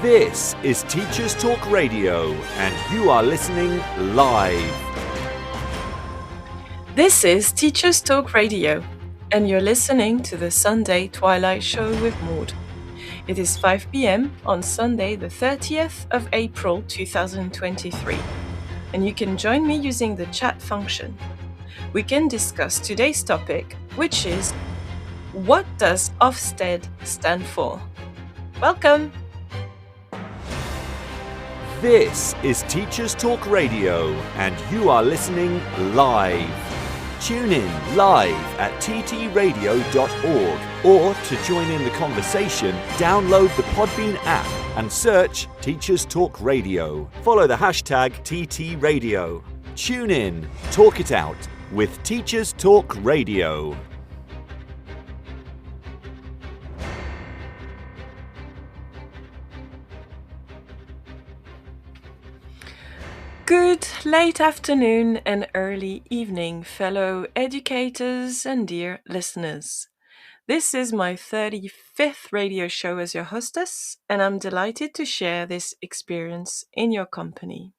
This is Teachers Talk Radio, and you are listening live. This is Teachers Talk Radio, and you're listening to the Sunday Twilight Show with Maud. It is 5 p.m. on Sunday, the 30th of April 2023, and you can join me using the chat function. We can discuss today's topic, which is, what does OFSTED stand for? Welcome! This is Teachers Talk Radio, and you are listening live. Tune in live at ttradio.org, or to join in the conversation, download the Podbean app and search Teachers Talk Radio. Follow the hashtag TTRadio. Tune in, talk it out with Teachers Talk Radio. Good late afternoon and early evening, fellow educators and dear listeners. This is my 35th radio show as your hostess, and I'm delighted to share this experience in your company.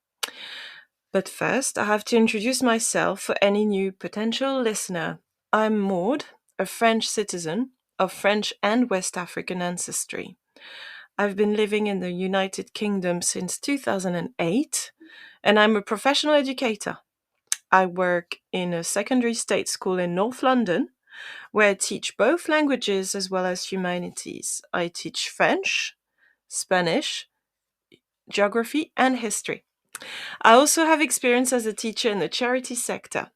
But first, I have to introduce myself for any new potential listener. I'm Maud, a French citizen of French and West African ancestry. I've been living in the United Kingdom since 2008, and I'm a professional educator. I work in a secondary state school in North London, where I teach both languages as well as humanities. I teach French, Spanish, geography, and history. I also have experience as a teacher in the charity sector.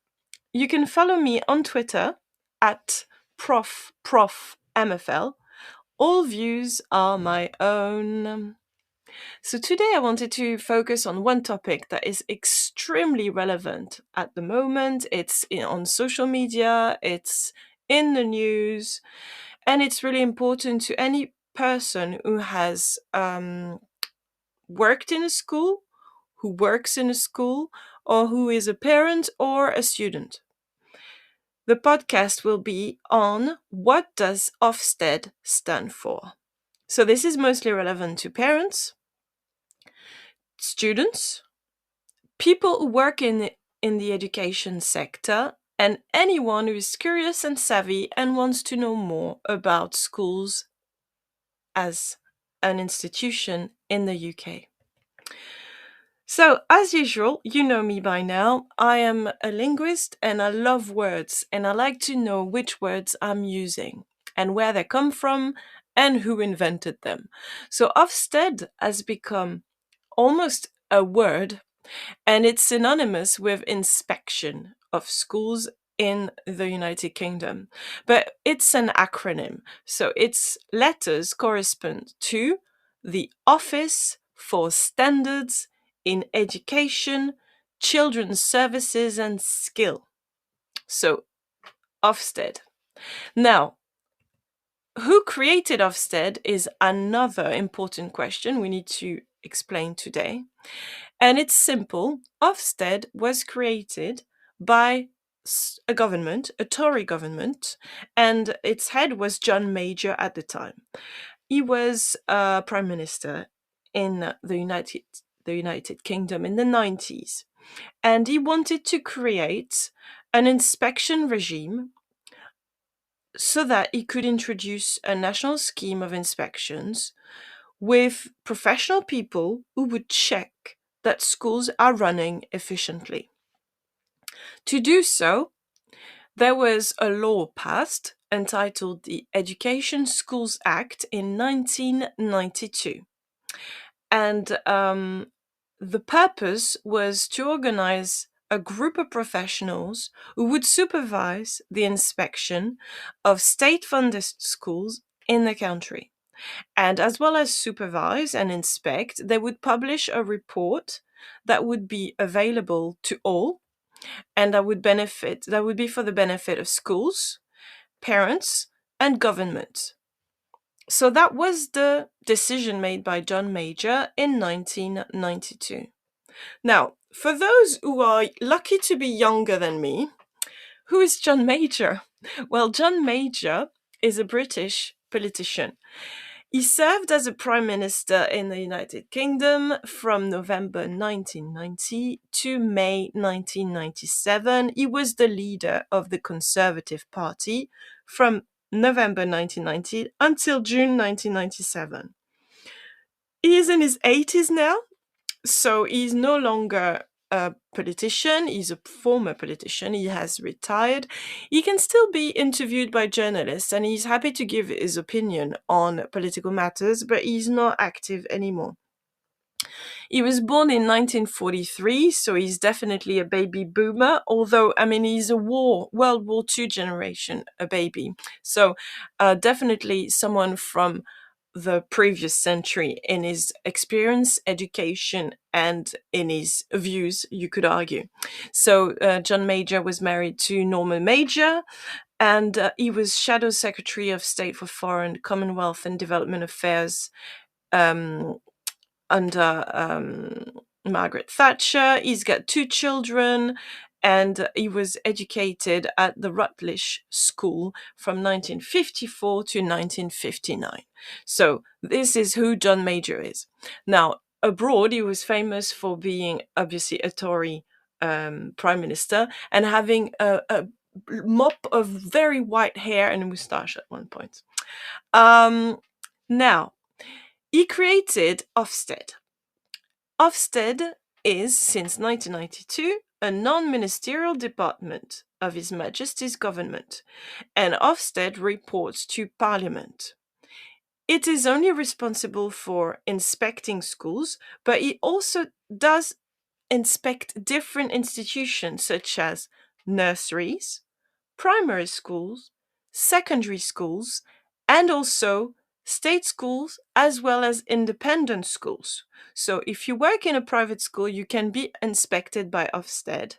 You can follow me on Twitter at profmfl. All views are my own. So today I wanted to focus on one topic that is extremely relevant at the moment. It's on social media, it's in the news, and it's really important to any person who has worked in a school, who works in a school, or who is a parent or a student. The podcast will be on what does OFSTED stand for. So this is mostly relevant to parents, students, people who work in the education sector, and anyone who is curious and savvy and wants to know more about schools as an institution in the UK. So, as usual, you know me by now. I am a linguist and I love words, and I like to know which words I'm using and where they come from and who invented them. So, Ofsted has become almost a word, and it's synonymous with inspection of schools in the United Kingdom. But it's an acronym, so its letters correspond to the Office for Standards in Education, Children's Services and Skill. So, Ofsted. Now, who created Ofsted is another important question we need to explain today. And it's simple. Ofsted was created by a government, a Tory government, and its head was John Major at the time. He was Prime Minister in the United Kingdom in the 90s. And he wanted to create an inspection regime so that he could introduce a national scheme of inspections with professional people who would check that schools are running efficiently. To do so, there was a law passed entitled the Education Schools Act in 1992. And the purpose was to organize a group of professionals who would supervise the inspection of state-funded schools in the country. And as well as supervise and inspect, they would publish a report that would be available to all, and that would be for the benefit of schools, parents, and government. So that was the decision made by John Major in 1992. Now, for those who are lucky to be younger than me, who is John Major? Well, John Major is a British politician. He served as a prime minister in the United Kingdom from November 1990 to May 1997. He was the leader of the Conservative Party from November 1990 until June 1997. He is in his 80s now, so he's no longer a politician. He's a former politician. He has retired. He can still be interviewed by journalists, and he's happy to give his opinion on political matters, but he's not active anymore. He was born in 1943, so he's definitely a baby boomer, although, I mean, he's a World War II generation, a baby. So definitely someone from the previous century in his experience, education, and in his views, you could argue. So John Major was married to Norma Major, and he was Shadow Secretary of State for Foreign, Commonwealth and Development Affairs under Margaret Thatcher. He's got 2 children, and he was educated at the Rutledge School from 1954 to 1959. So this is who John Major is. Now, abroad, he was famous for being obviously a Tory prime minister and having a mop of very white hair and a moustache at one point. Now, he created OFSTED. OFSTED is, since 1992, a non-ministerial department of His Majesty's government, and OFSTED reports to Parliament. It is only responsible for inspecting schools, but it also does inspect different institutions such as nurseries, primary schools, secondary schools, and also state schools as well as independent schools. So if you work in a private school, you can be inspected by Ofsted.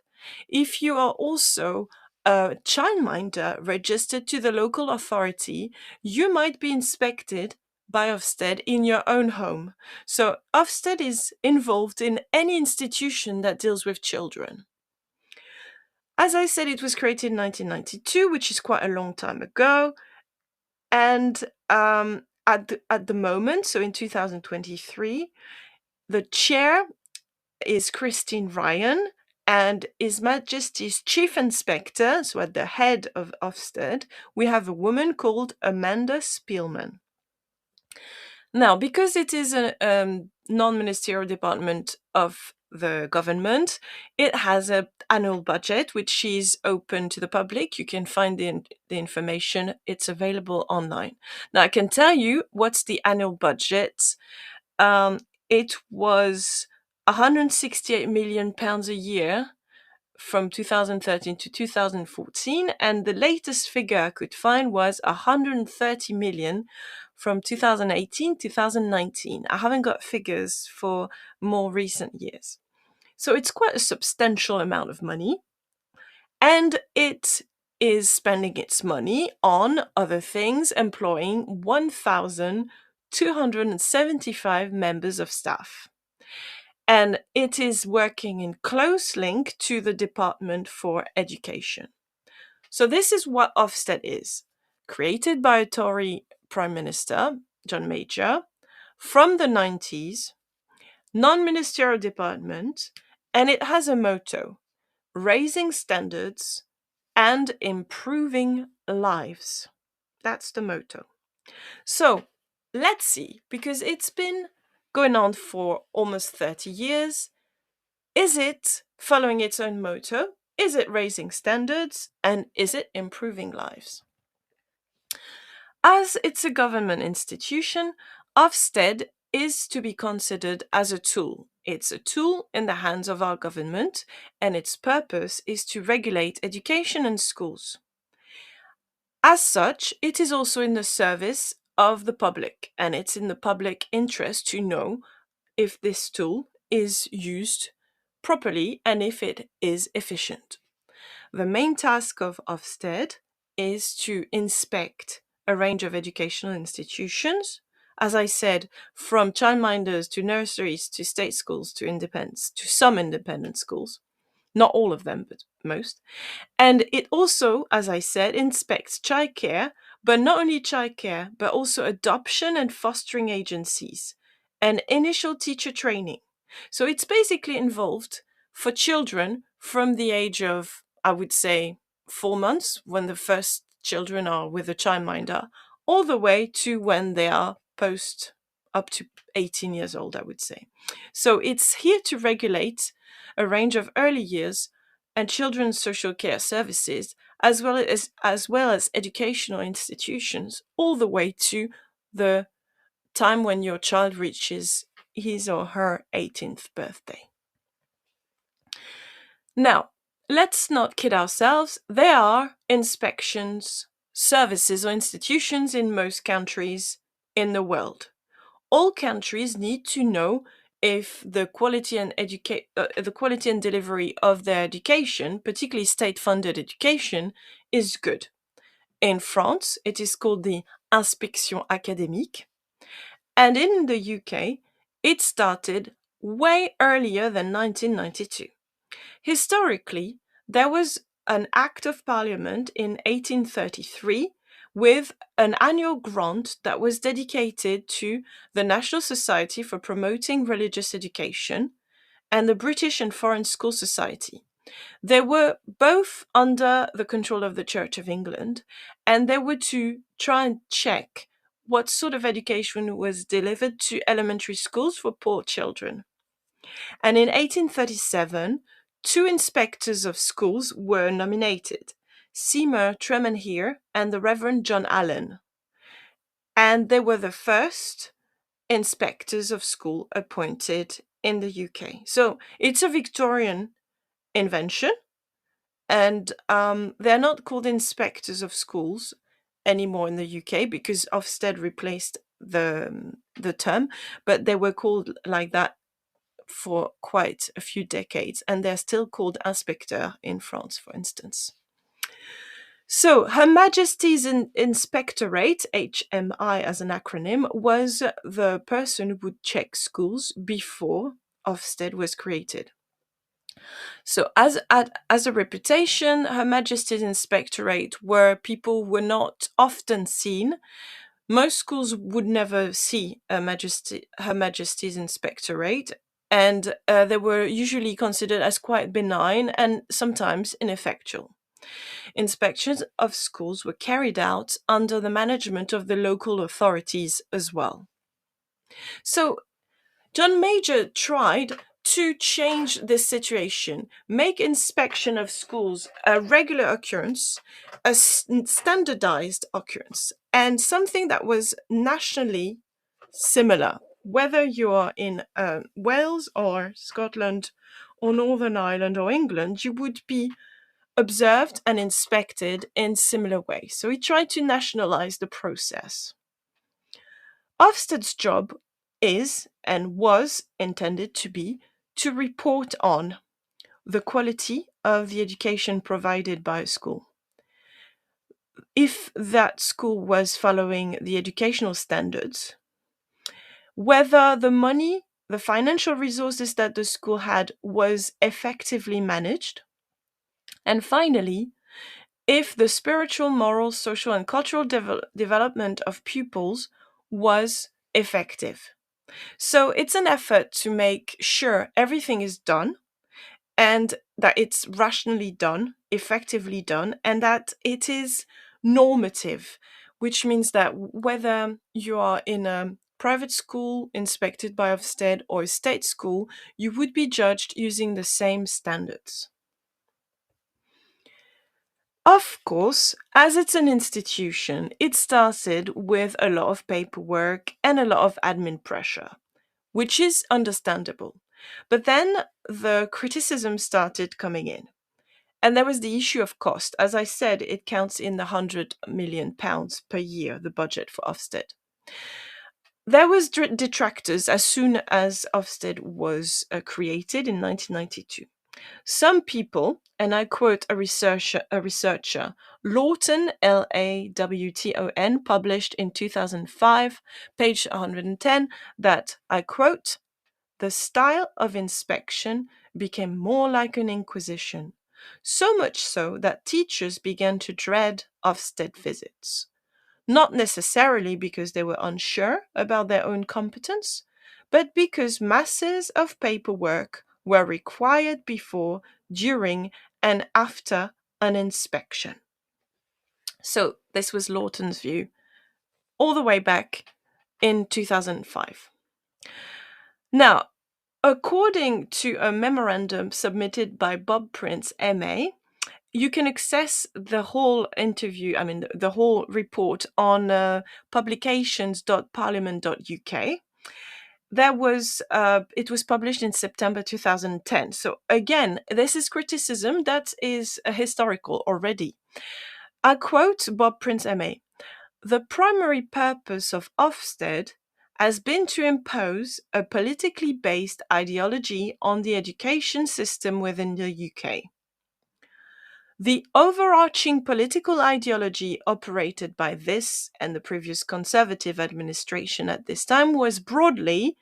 If you are also a childminder registered to the local authority, you might be inspected by Ofsted in your own home. So Ofsted is involved in any institution that deals with children. As I said, it was created in 1992, which is quite a long time ago. And at the moment, so in 2023, the chair is Christine Ryan, and His Majesty's Chief Inspector, so at the head of Ofsted, we have a woman called Amanda Spielman. Now, because it is a non-ministerial department of the government, it has an annual budget which is open to the public. You can find the information. It's available online. Now, I can tell you what's the annual budget. It was £168 million a year from 2013 to 2014, and the latest figure I could find was 130 million from 2018 2019. I haven't got figures for more recent years. So it's quite a substantial amount of money, and it is spending its money on other things, employing 1,275 members of staff. And it is working in close link to the Department for Education. So this is what Ofsted is. Created by a Tory Prime Minister, John Major, from the 90s, non-ministerial department, and it has a motto: raising standards and improving lives. That's the motto. So let's see, because it's been going on for almost 30 years. Is it following its own motto? Is it raising standards? And is it improving lives? As it's a government institution, Ofsted is to be considered as a tool. It's a tool in the hands of our government, and its purpose is to regulate education and schools. As such, it is also in the service of the public, and it's in the public interest to know if this tool is used properly and if it is efficient. The main task of Ofsted is to inspect a range of educational institutions, as I said, from childminders to nurseries to state schools to some independent schools. Not all of them, but most. And it also, as I said, inspects childcare but not only childcare, but also adoption and fostering agencies and initial teacher training. So it's basically involved for children from the age of, I would say, 4 months, when the first children are with a childminder, all the way to when they are post up to 18 years old, I would say. So it's here to regulate a range of early years and children's social care services, as well as educational institutions, all the way to the time when your child reaches his or her 18th birthday. Now, let's not kid ourselves. There are inspections, services, or institutions in most countries in the world. All countries need to know if the quality and delivery of their education, particularly state-funded education, is good. In France, it is called the inspection académique, and in the UK, it started way earlier than 1992. Historically, there was an Act of Parliament in 1833 with an annual grant that was dedicated to the National Society for Promoting Religious Education and the British and Foreign School Society. They were both under the control of the Church of England, and they were to try and check what sort of education was delivered to elementary schools for poor children. And in 1837, two inspectors of schools were nominated, Seymour Tremenheere and the Reverend John Allen. And they were the first inspectors of school appointed in the UK. So it's a Victorian invention, and they're not called inspectors of schools anymore in the UK because Ofsted replaced the term, but they were called like that for quite a few decades, and they're still called inspecteurs in France, for instance. So, Her Majesty's Inspectorate, HMI as an acronym, was the person who would check schools before Ofsted was created. So, as a reputation, Her Majesty's Inspectorate were people who were not often seen. Most schools would never see Her Majesty's Inspectorate, and they were usually considered as quite benign and sometimes ineffectual. Inspections of schools were carried out under the management of the local authorities as well. So, John Major tried to change this situation, make inspection of schools a regular occurrence, a standardized occurrence, and something that was nationally similar. Whether you are in Wales or Scotland or Northern Ireland or England, you would be observed and inspected in similar ways. So he tried to nationalize the process. Ofsted's job is and was intended to be to report on the quality of the education provided by a school. If that school was following the educational standards, whether the money, the financial resources that the school had was effectively managed, and finally, if the spiritual, moral, social, and cultural development of pupils was effective. So it's an effort to make sure everything is done and that it's rationally done, effectively done, and that it is normative, which means that whether you are in a private school inspected by Ofsted or a state school, you would be judged using the same standards. Of course, as it's an institution, it started with a lot of paperwork and a lot of admin pressure, which is understandable. But then the criticism started coming in. And there was the issue of cost. As I said, it counts in the £100 million per year, the budget for Ofsted. There was detractors as soon as Ofsted was created in 1992. Some people, and I quote a researcher, Lawton, Lawton, published in 2005, page 110, that, I quote, "The style of inspection became more like an inquisition, so much so that teachers began to dread Ofsted visits. not necessarily because they were unsure about their own competence, but because masses of paperwork were required before, during, and after an inspection. So, this was Lawton's view all the way back in 2005. Now, according to a memorandum submitted by Bob Prince, MA, you can access the whole interview, the whole report on publications.parliament.uk. It was published in September 2010. So again, this is criticism that is historical already. I quote Bob Prince MA. The primary purpose of OFSTED has been to impose a politically based ideology on the education system within the UK. The overarching political ideology operated by this and the previous Conservative administration at this time was broadly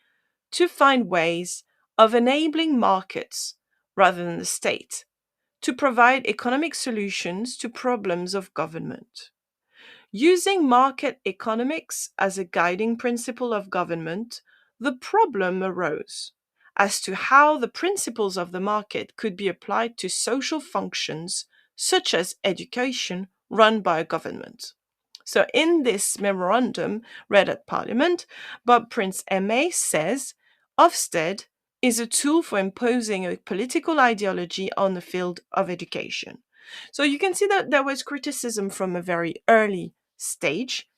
to find ways of enabling markets, rather than the state, to provide economic solutions to problems of government. Using market economics as a guiding principle of government, the problem arose as to how the principles of the market could be applied to social functions such as education run by a government. So, in this memorandum read at Parliament, Bob Prince MA says Ofsted is a tool for imposing a political ideology on the field of education. So, you can see that there was criticism from a very early stage.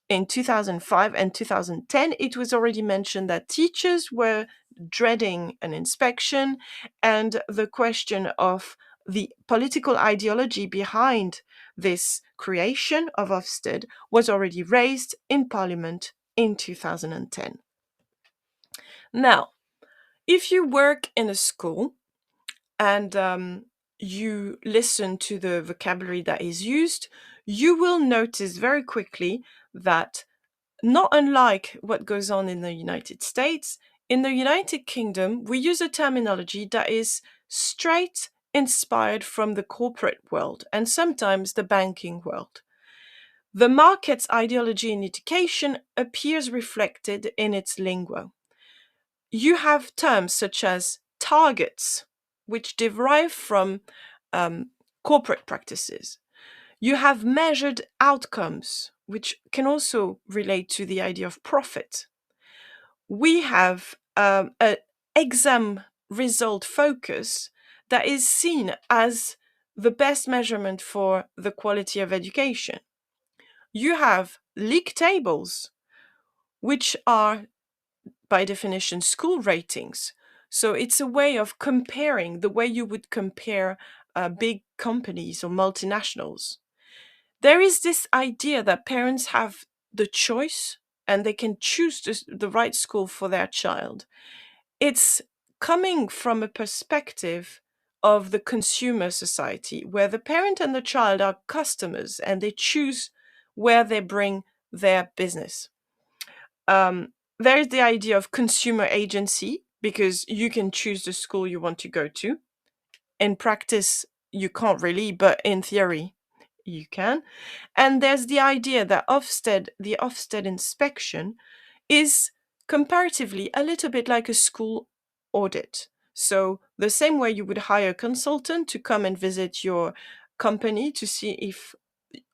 In 2005 and 2010, it was already mentioned that teachers were dreading an inspection, and the question of the political ideology behind this creation of Ofsted was already raised in Parliament in 2010. Now, if you work in a school and you listen to the vocabulary that is used, you will notice very quickly that, not unlike what goes on in the United States, in the United Kingdom, we use a terminology that is straight inspired from the corporate world and sometimes the banking world. The market's ideology in education appears reflected in its lingo. You have terms such as targets, which derive from corporate practices. You have measured outcomes, which can also relate to the idea of profit. We have an exam result focus that is seen as the best measurement for the quality of education. You have league tables, which are, by definition, school ratings. So it's a way of comparing the way you would compare big companies or multinationals. There is this idea that parents have the choice and they can choose the right school for their child. It's coming from a perspective of the consumer society where the parent and the child are customers and they choose where they bring their business. There is the idea of consumer agency because you can choose the school you want to go to. In practice, you can't really, but in theory, you can. And there's the idea that the Ofsted inspection is comparatively a little bit like a school audit. So the same way you would hire a consultant to come and visit your company to see if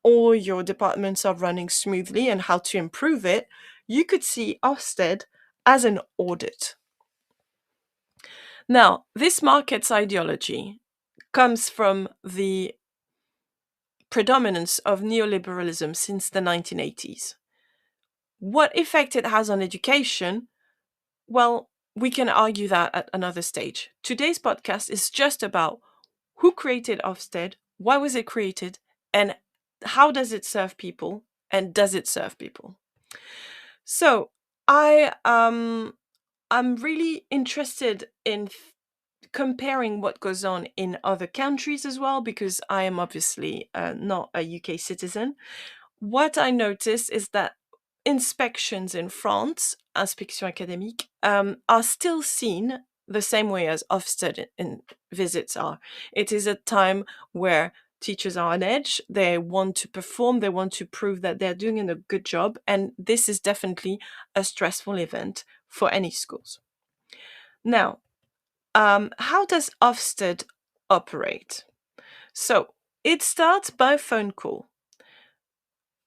all your departments are running smoothly and how to improve it, you could see Ofsted as an audit. Now, this market's ideology comes from the predominance of neoliberalism since the 1980s. What effect it has on education? Well, we can argue that at another stage. Today's podcast is just about who created Ofsted, why was it created, and how does it serve people, and does it serve people? So I'm really interested in comparing what goes on in other countries as well, because I am obviously not a UK citizen. What I noticed is that inspections in France, inspection académique, are still seen the same way as Ofsted in visits are. It is a time where teachers are on edge. They want to perform. They want to prove that they're doing a good job. And this is definitely a stressful event for any schools. Now, how does OFSTED operate? So it starts by phone call.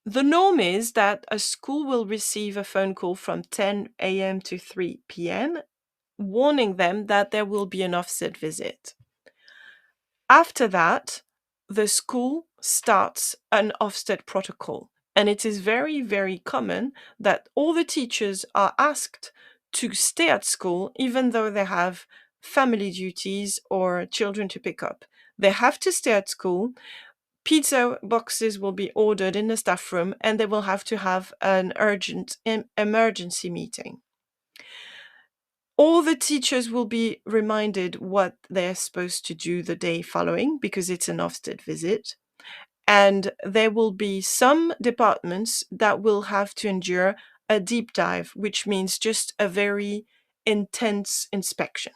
The norm is that a school will receive a phone call from 10 a.m. to 3 p.m., warning them that there will be an OFSTED visit. After that, the school starts an OFSTED protocol, and it is very, very common that all the teachers are asked to stay at school even though they have family duties or children to pick up. They have to stay at school. Pizza boxes will be ordered in the staff room, and they will have to have an urgent emergency meeting. All the teachers will be reminded what they're supposed to do the day following because it's an OFSTED visit. And there will be some departments that will have to endure a deep dive, which means just a very intense inspection.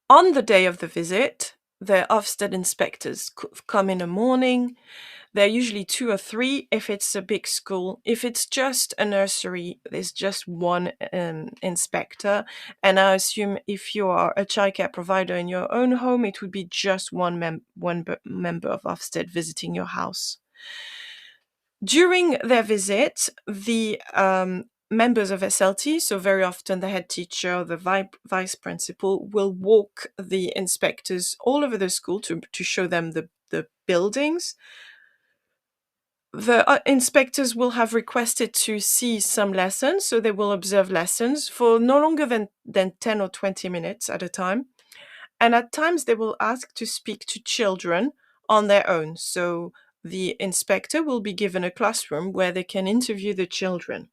On the day of the visit, the OFSTED inspectors come in the morning. There are usually 2 or 3 if it's a big school. If it's just a nursery, there's just one inspector. And I assume if you are a childcare provider in your own home, it would be just one member of OFSTED visiting your house. During their visit, the members of SLT, so very often the head teacher or the vice principal, will walk the inspectors all over the school to show them the buildings. The inspectors will have requested to see some lessons, so they will observe lessons for no longer than 10 or 20 minutes at a time. And at times they will ask to speak to children on their own. So the inspector will be given a classroom where they can interview the children.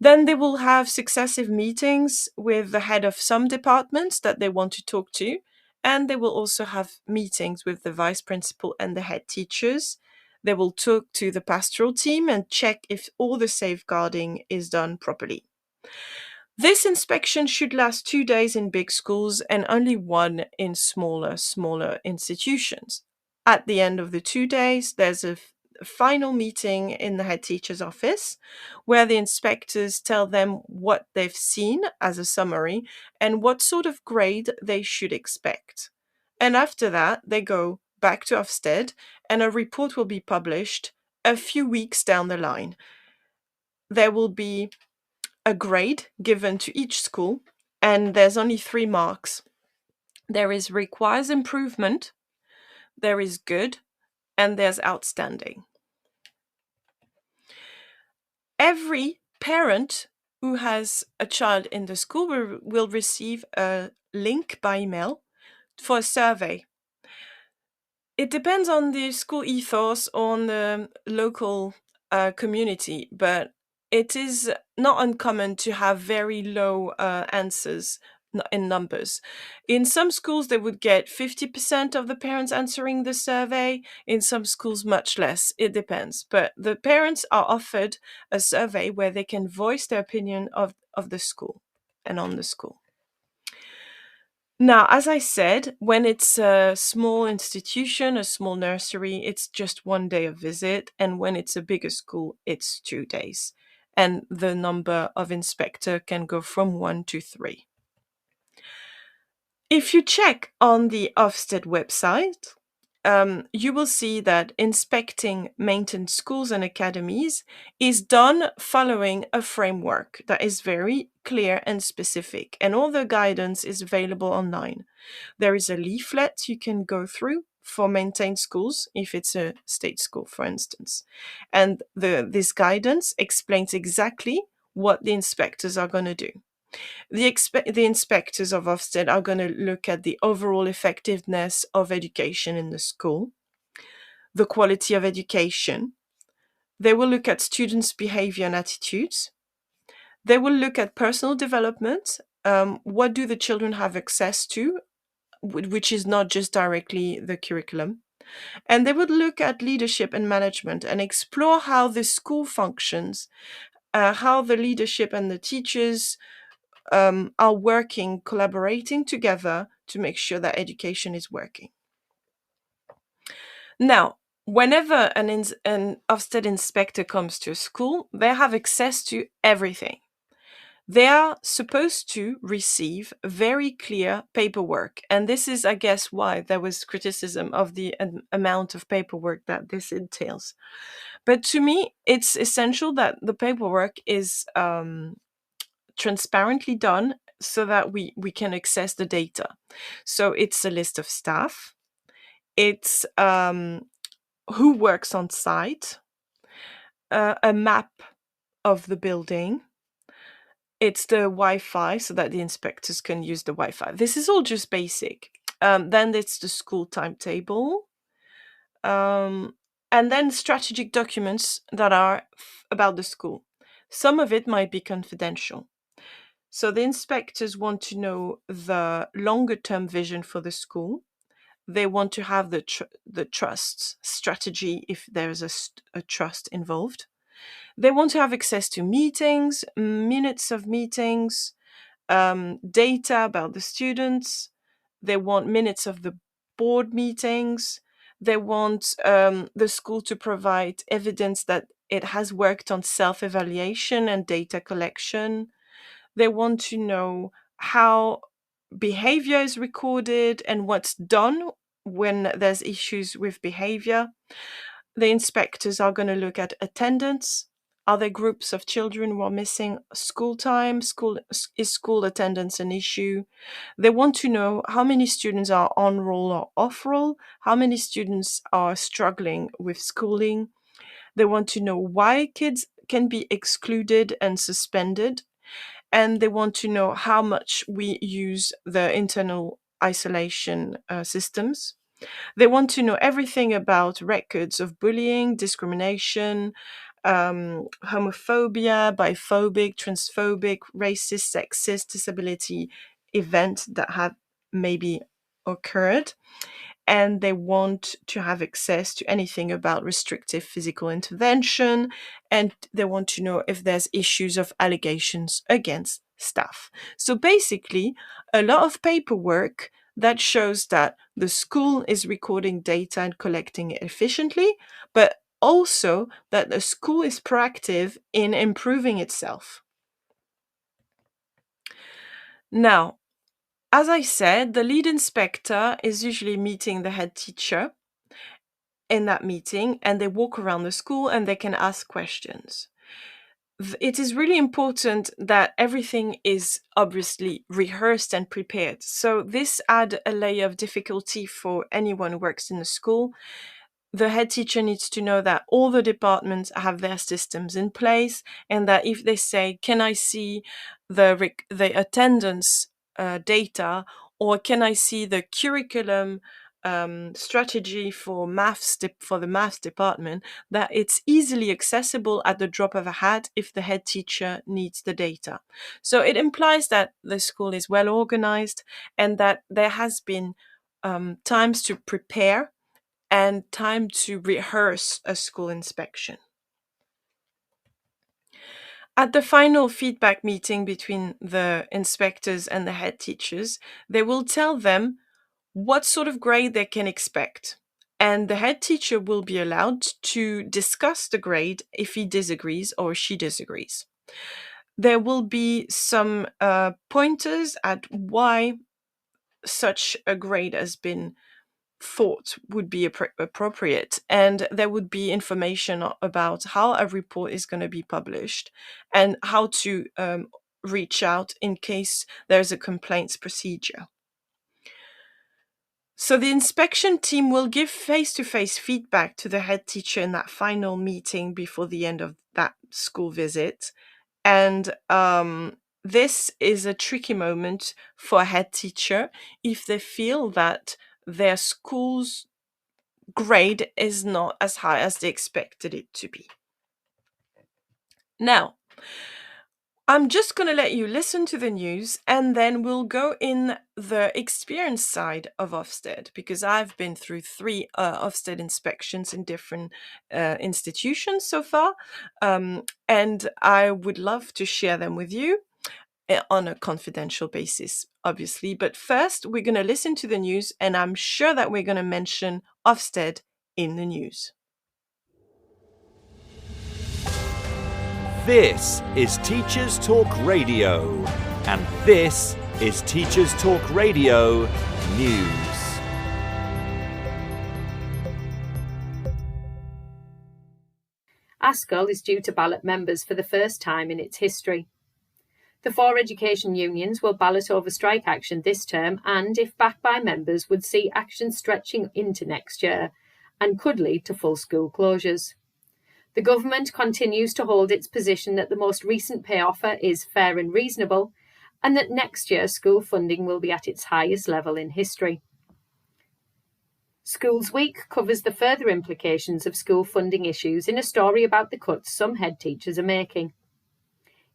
Then they will have successive meetings with the head of some departments that they want to talk to. And they will also have meetings with the vice principal and the head teachers. They will talk to the pastoral team and check if all the safeguarding is done properly. This inspection should last 2 days in big schools and only 1 in smaller institutions. At the end of the 2 days, there's a final meeting in the head teacher's office where the inspectors tell them what they've seen as a summary and what sort of grade they should expect. And after that, they go back to OFSTED and a report will be published a few weeks down the line. There will be a grade given to each school, and there's only 3 marks. There is requires improvement, there is good, and there's outstanding. Every parent who has a child in the school will receive a link by email for a survey. It depends on the school ethos, on the local community, but it is not uncommon to have very low answers in numbers. In some schools, they would get 50% of the parents answering the survey. In some schools, much less. It depends. But the parents are offered a survey where they can voice their opinion of the school and on the school. Now, as I said, when it's a small institution, a small nursery, it's just 1 day of visit. And when it's a bigger school, it's 2 days. And the number of inspector can go from 1 to 3. If you check on the OFSTED website, you will see that inspecting maintained schools and academies is done following a framework that is very clear and specific, and all the guidance is available online. There is a leaflet you can go through for maintained schools, if it's a state school, for instance. And this guidance explains exactly what the inspectors are going to do. The inspectors of OFSTED are going to look at the overall effectiveness of education in the school, the quality of education. They will look at students' behavior and attitudes. They will look at personal development. What do the children have access to, which is not just directly the curriculum. And they would look at leadership and management and explore how the school functions, how the leadership and the teachers are working, collaborating together to make sure that education is working. Now, whenever an Ofsted inspector comes to a school, they have access to everything. They are supposed to receive very clear paperwork. And this is, I guess, why there was criticism of the amount of paperwork that this entails. But to me, it's essential that the paperwork is transparently done so that we can access the data. So it's a list of staff, it's who works on site, a map of the building, it's the Wi-Fi so that the inspectors can use the Wi-Fi. This is all just basic. Then it's the school timetable, um, and then strategic documents that are about the school. Some of it might be confidential. So the inspectors want to know the longer term vision for the school. They want to have the trust strategy if there's a trust involved. They want to have access to meetings, minutes of meetings, data about the students. They want minutes of the board meetings. They want the school to provide evidence that it has worked on self evaluation and data collection. They want to know how behavior is recorded and what's done when there's issues with behavior. The inspectors are going to look at attendance. Are there groups of children who are missing school time? Is school attendance an issue? They want to know how many students are on roll or off roll, how many students are struggling with schooling. They want to know why kids can be excluded and suspended, and they want to know how much we use the internal isolation systems. They want to know everything about records of bullying, discrimination, homophobia, biphobic, transphobic, racist, sexist, disability event that have maybe occurred. And they want to have access to anything about restrictive physical intervention, and they want to know if there's issues of allegations against staff. So basically, a lot of paperwork that shows that the school is recording data and collecting it efficiently, but also that the school is proactive in improving itself. Now, as I said, the lead inspector is usually meeting the head teacher in that meeting, and they walk around the school and they can ask questions. It is really important that everything is obviously rehearsed and prepared. So this add a layer of difficulty for anyone who works in the school. The head teacher needs to know that all the departments have their systems in place, and that if they say, "Can I see the attendance data?" or "Can I see the curriculum strategy for for the maths department?" that it's easily accessible at the drop of a hat if the head teacher needs the data. So it implies that the school is well organized and that there has been times to prepare and time to rehearse a school inspection. At the final feedback meeting between the inspectors and the head teachers, they will tell them what sort of grade they can expect. And the head teacher will be allowed to discuss the grade if he disagrees or she disagrees. There will be some pointers at why such a grade has been thought would be appropriate, and there would be information about how a report is going to be published and how to reach out in case there's a complaints procedure. So the inspection team will give face-to-face feedback to the head teacher in that final meeting before the end of that school visit. And this is a tricky moment for a head teacher if they feel that their school's grade is not as high as they expected it to be. Now, I'm just going to let you listen to the news, and then we'll go in the experience side of Ofsted, because I've been through 3 Ofsted inspections in different institutions so far, and I would love to share them with you on a confidential basis, obviously. But first, we're going to listen to the news, and I'm sure that we're going to mention Ofsted in the news. This is Teachers Talk Radio, and this is Teachers Talk Radio News. ASCL is due to ballot members for the first time in its history. The 4 education unions will ballot over strike action this term and, if backed by members, would see action stretching into next year and could lead to full school closures. The government continues to hold its position that the most recent pay offer is fair and reasonable and that next year school funding will be at its highest level in history. Schools Week covers the further implications of school funding issues in a story about the cuts some head teachers are making.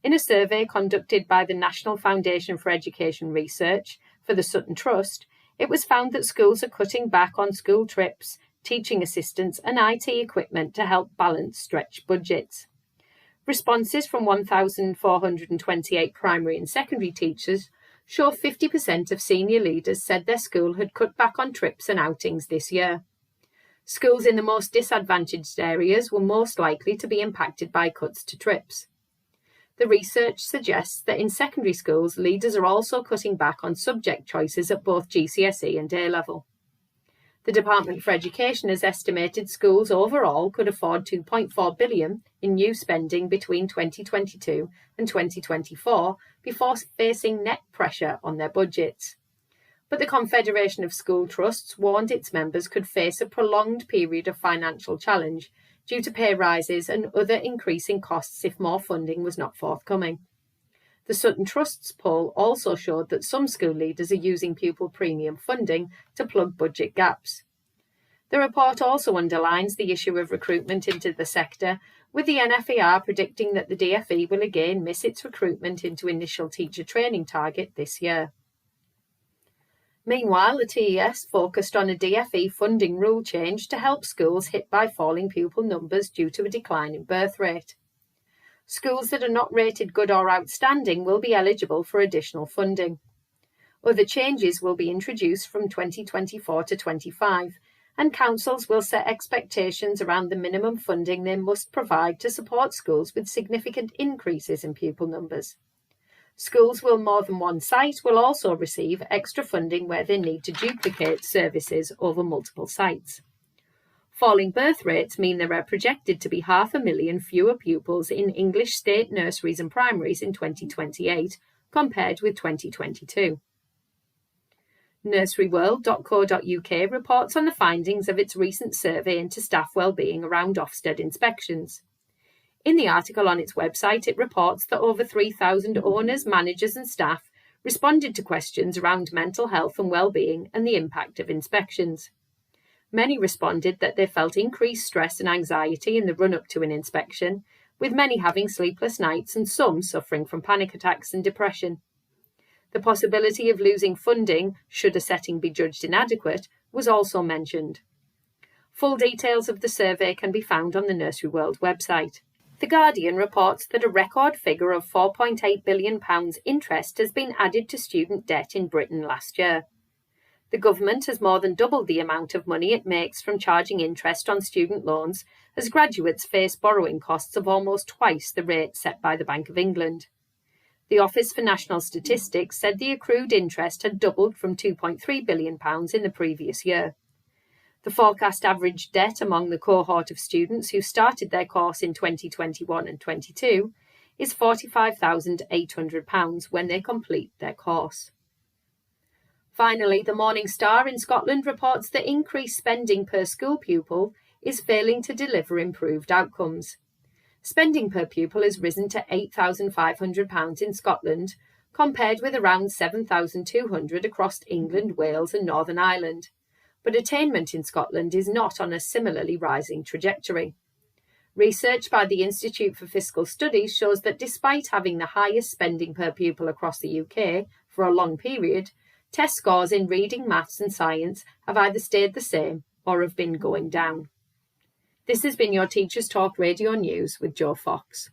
In a survey conducted by the National Foundation for Education Research for the Sutton Trust, it was found that schools are cutting back on school trips, teaching assistants and IT equipment to help balance stretched budgets. Responses from 1,428 primary and secondary teachers show 50% of senior leaders said their school had cut back on trips and outings this year. Schools in the most disadvantaged areas were most likely to be impacted by cuts to trips. The research suggests that in secondary schools, leaders are also cutting back on subject choices at both GCSE and A-level. The Department for Education has estimated schools overall could afford $2.4 billion in new spending between 2022 and 2024 before facing net pressure on their budgets. But the Confederation of School Trusts warned its members could face a prolonged period of financial challenge due to pay rises and other increasing costs if more funding was not forthcoming. The Sutton Trust's poll also showed that some school leaders are using pupil premium funding to plug budget gaps. The report also underlines the issue of recruitment into the sector, with the NFER predicting that the DFE will again miss its recruitment into initial teacher training target this year. Meanwhile, the TES focused on a DFE funding rule change to help schools hit by falling pupil numbers due to a decline in birth rate. Schools that are not rated good or outstanding will be eligible for additional funding. Other changes will be introduced from 2024 to 25, and councils will set expectations around the minimum funding they must provide to support schools with significant increases in pupil numbers. Schools with more than one site will also receive extra funding where they need to duplicate services over multiple sites. Falling birth rates mean there are projected to be 500,000 fewer pupils in English state nurseries and primaries in 2028 compared with 2022. Nurseryworld.co.uk reports on the findings of its recent survey into staff wellbeing around OFSTED inspections. In the article on its website, it reports that over 3,000 owners, managers and staff responded to questions around mental health and well-being and the impact of inspections. Many responded that they felt increased stress and anxiety in the run-up to an inspection, with many having sleepless nights and some suffering from panic attacks and depression. The possibility of losing funding, should a setting be judged inadequate, was also mentioned. Full details of the survey can be found on the Nursery World website. The Guardian reports that a record figure of £4.8 billion interest has been added to student debt in Britain last year. The government has more than doubled the amount of money it makes from charging interest on student loans as graduates face borrowing costs of almost twice the rate set by the Bank of England. The Office for National Statistics said the accrued interest had doubled from £2.3 billion in the previous year. The forecast average debt among the cohort of students who started their course in 2021 and 22 is £45,800 when they complete their course. Finally, the Morning Star in Scotland reports that increased spending per school pupil is failing to deliver improved outcomes. Spending per pupil has risen to £8,500 in Scotland, compared with around £7,200 across England, Wales and Northern Ireland. But attainment in Scotland is not on a similarly rising trajectory. Research by the Institute for Fiscal Studies shows that despite having the highest spending per pupil across the UK for a long period, test scores in reading, maths and science have either stayed the same or have been going down. This has been your Teachers Talk Radio News with Jo Fox.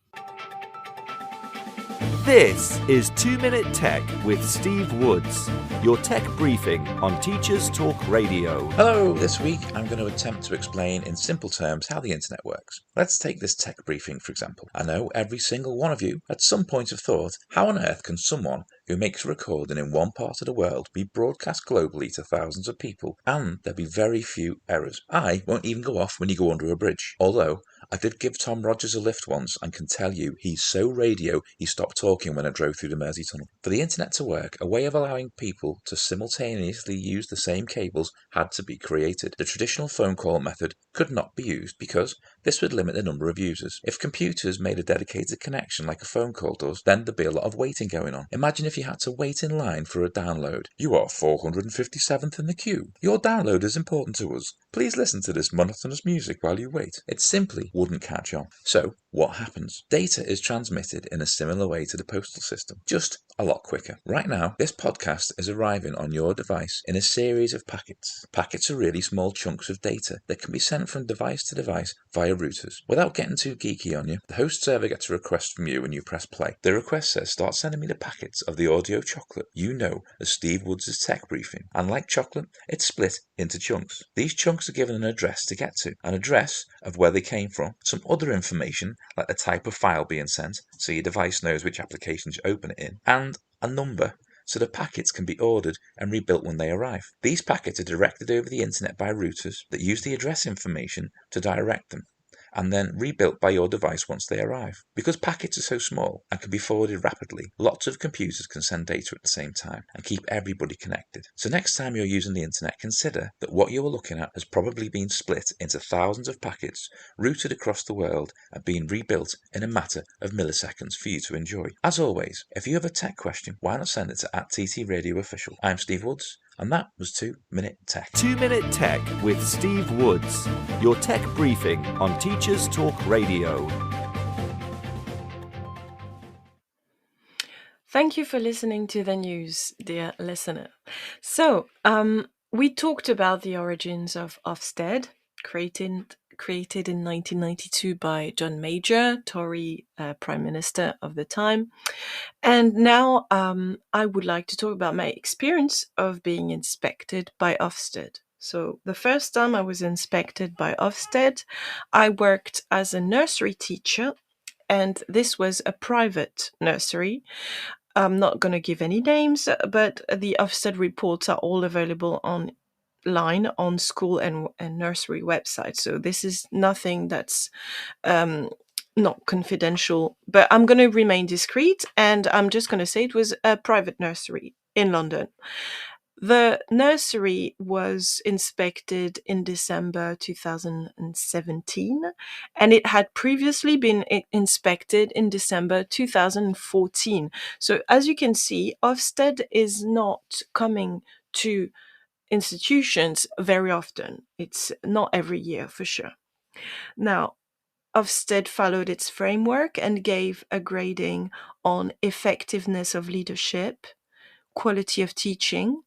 This is 2 Minute Tech with Steve Woods, your tech briefing on Teachers Talk Radio. Hello, this week I'm going to attempt to explain in simple terms how the internet works. Let's take this tech briefing for example. I know every single one of you at some point have thought, how on earth can someone who makes a recording in one part of the world be broadcast globally to thousands of people and there be very few errors? I won't even go off when you go under a bridge. Although I did give Tom Rogers a lift once and can tell you he's so radio he stopped talking when I drove through the Mersey Tunnel. For the internet to work, a way of allowing people to simultaneously use the same cables had to be created. The traditional phone call method could not be used because this would limit the number of users. If computers made a dedicated connection like a phone call does, then there'd be a lot of waiting going on. Imagine if you had to wait in line for a download. You are 457th in the queue. Your download is important to us. Please listen to this monotonous music while you wait. It simply wouldn't catch on. So, what happens? Data is transmitted in a similar way to the postal system, just a lot quicker. Right now, this podcast is arriving on your device in a series of packets. Packets are really small chunks of data that can be sent from device to device via routers. Without getting too geeky on you, the host server gets a request from you and you press play. The request says, start sending me the packets of the audio chocolate you know as Steve Woods' tech briefing. And like chocolate, it's split into chunks. These chunks are given an address to get to, an address of where they came from, some other information like the type of file being sent, so your device knows which application to open it in, and a number, so the packets can be ordered and rebuilt when they arrive. These packets are directed over the internet by routers that use the address information to direct them, and then rebuilt by your device once they arrive. Because packets are so small and can be forwarded rapidly, lots of computers can send data at the same time and keep everybody connected. So next time you're using the internet, consider that what you're looking at has probably been split into thousands of packets, routed across the world and being rebuilt in a matter of milliseconds for you to enjoy. As always, if you have a tech question, why not send it to @TTRadioOfficial. I'm Steve Woods, and that was 2 Minute Tech. 2 Minute Tech with Steve Woods, your tech briefing on Teachers Talk Radio. Thank you for listening to the news, dear listener. So, we talked about the origins of OFSTED, created in 1992 by John Major, Tory Prime Minister of the time. And now I would like to talk about my experience of being inspected by OFSTED. So the first time I was inspected by OFSTED, I worked as a nursery teacher, and this was a private nursery. I'm not going to give any names, but the OFSTED reports are all available online on school and nursery websites. So this is nothing that's not confidential, but I'm going to remain discreet, and I'm just going to say it was a private nursery in London. The nursery was inspected in December 2017, and it had previously been inspected in December 2014. So as you can see, Ofsted is not coming to institutions very often. It's not every year for sure. Now, Ofsted followed its framework and gave a grading on effectiveness of leadership, quality of teaching,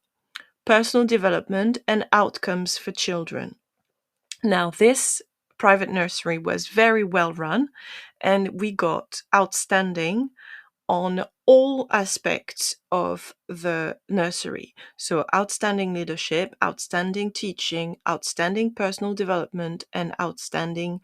personal development, and outcomes for children. Now, this private nursery was very well run, and we got outstanding on all aspects of the nursery. So outstanding leadership, outstanding teaching, outstanding personal development, and outstanding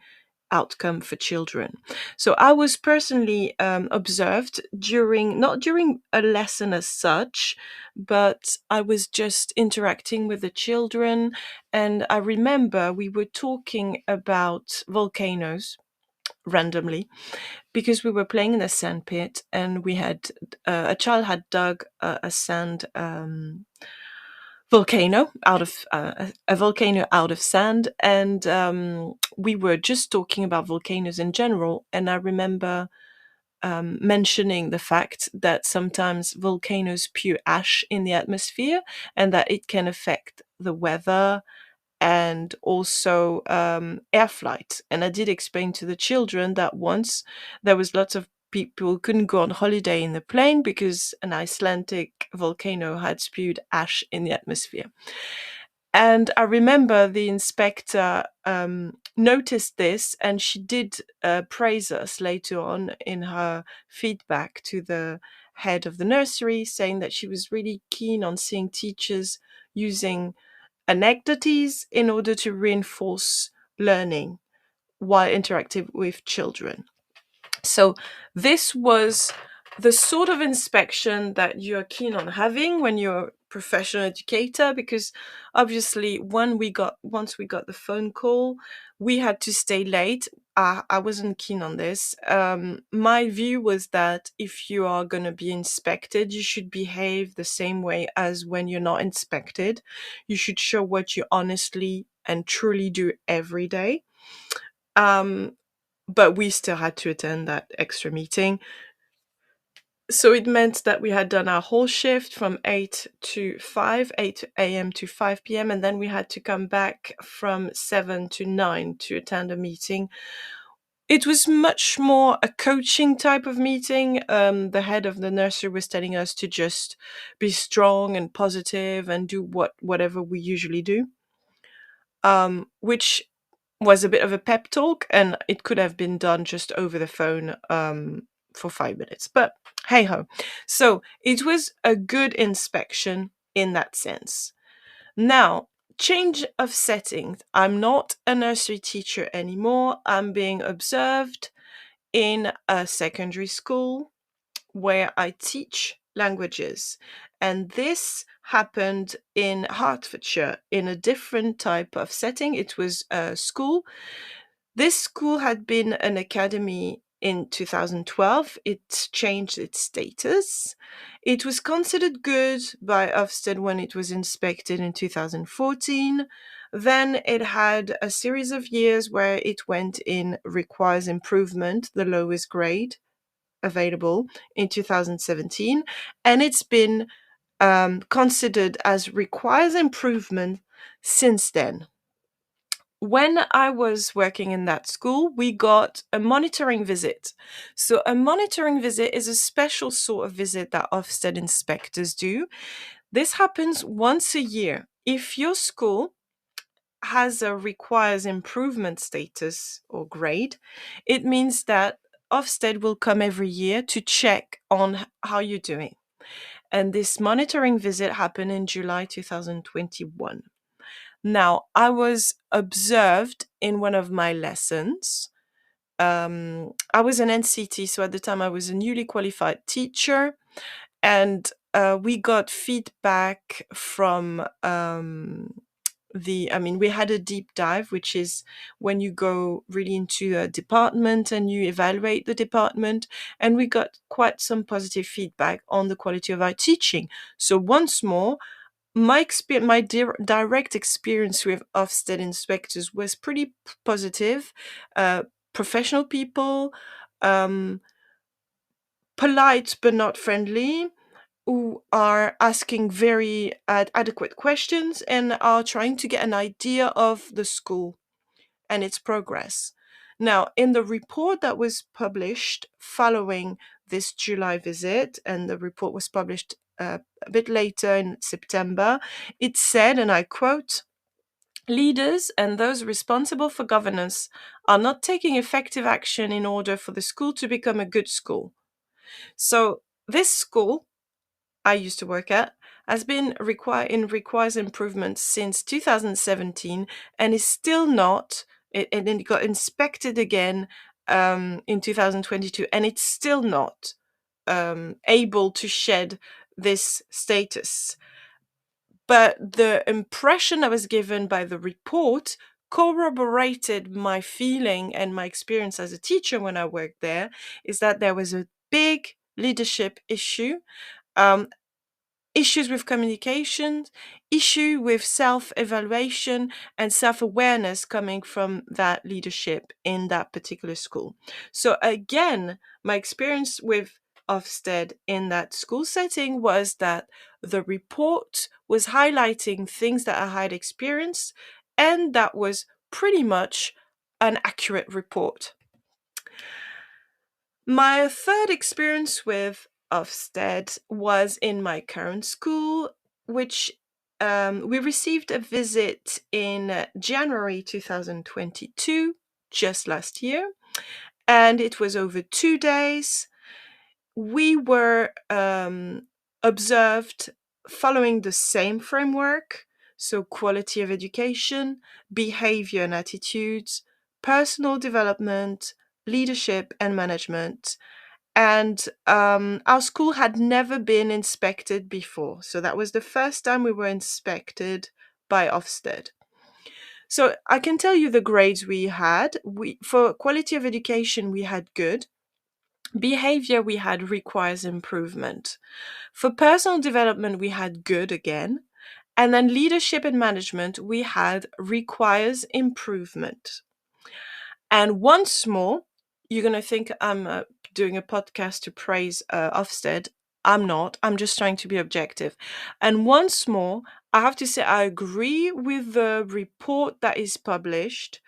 outcome for children. So I was personally observed not during a lesson as such, but I was just interacting with the children, and I remember we were talking about volcanoes randomly because we were playing in a sand pit, and we had a child had dug a sand volcano out of a volcano out of sand, and we were just talking about volcanoes in general, and I remember mentioning the fact that sometimes volcanoes spew ash in the atmosphere and that it can affect the weather and also air flight. And I did explain to the children that once there was lots of people who couldn't go on holiday in the plane because an Icelandic volcano had spewed ash in the atmosphere. And I remember the inspector noticed this, and she did praise us later on in her feedback to the head of the nursery, saying that she was really keen on seeing teachers using anecdotes in order to reinforce learning while interacting with children. So this was the sort of inspection that you're keen on having when you're a professional educator, because obviously once we got the phone call, we had to stay late. I wasn't keen on this. My view was that if you are going to be inspected, you should behave the same way as when you're not inspected. You should show what you honestly and truly do every day. But we still had to attend that extra meeting. So it meant that we had done our whole shift from 8 a.m. to 5 p.m. And then we had to come back from 7 to 9 to attend a meeting. It was much more a coaching type of meeting. The head of the nursery was telling us to just be strong and positive and do whatever we usually do, which was a bit of a pep talk, and it could have been done just over the phone for 5 minutes. But hey ho. So it was a good inspection in that sense. Now, change of settings. I'm not a nursery teacher anymore. I'm being observed in a secondary school where I teach languages. And this happened in Hertfordshire in a different type of setting. It was a school. This school had been an academy in 2012. It changed its status. It was considered good by Ofsted when it was inspected in 2014. Then it had a series of years where it went in requires improvement, the lowest grade available, in 2017. And it's been considered as requires improvement since then. When I was working in that school, we got a monitoring visit. So a monitoring visit is a special sort of visit that Ofsted inspectors do. This happens once a year. If your school has a requires improvement status or grade, it means that Ofsted will come every year to check on how you're doing. And this monitoring visit happened in July 2021. Now, I was observed in one of my lessons. I was an NCT, so at the time I was a newly qualified teacher, and we got feedback from we had a deep dive, which is when you go really into a department and you evaluate the department, and we got quite some positive feedback on the quality of our teaching. So once more, my direct experience with Ofsted inspectors was pretty positive. Professional people, polite but not friendly, who are asking very adequate questions and are trying to get an idea of the school and its progress. Now, in the report that was published following this July visit, and the report was published a bit later in September, it said, and I quote, "Leaders and those responsible for governance are not taking effective action in order for the school to become a good school." So this school I used to work at has been requires improvement since 2017 and is still not. And then it got inspected again in 2022, and it's still not able to shed this status. But the impression I was given by the report corroborated my feeling and my experience as a teacher when I worked there, is that there was a big leadership issue. Issues with communication, issue with self-evaluation and self-awareness coming from that leadership in that particular school. So again, my experience with Ofsted in that school setting was that the report was highlighting things that I had experienced, and that was pretty much an accurate report. My third experience with Ofsted was in my current school, which we received a visit in January 2022, just last year, and it was over 2 days. We were observed following the same framework, so quality of education, behavior and attitudes, personal development, leadership and management. And our school had never been inspected before. So that was the first time we were inspected by OFSTED. So I can tell you the grades we had. For quality of education, we had good. Behavior we had requires improvement. For personal development, we had good again. And then leadership and management, we had requires improvement. And once more, you're going to think I'm doing a podcast to praise Ofsted. I'm not. I'm just trying to be objective. And once more, I have to say I agree with the report that is published.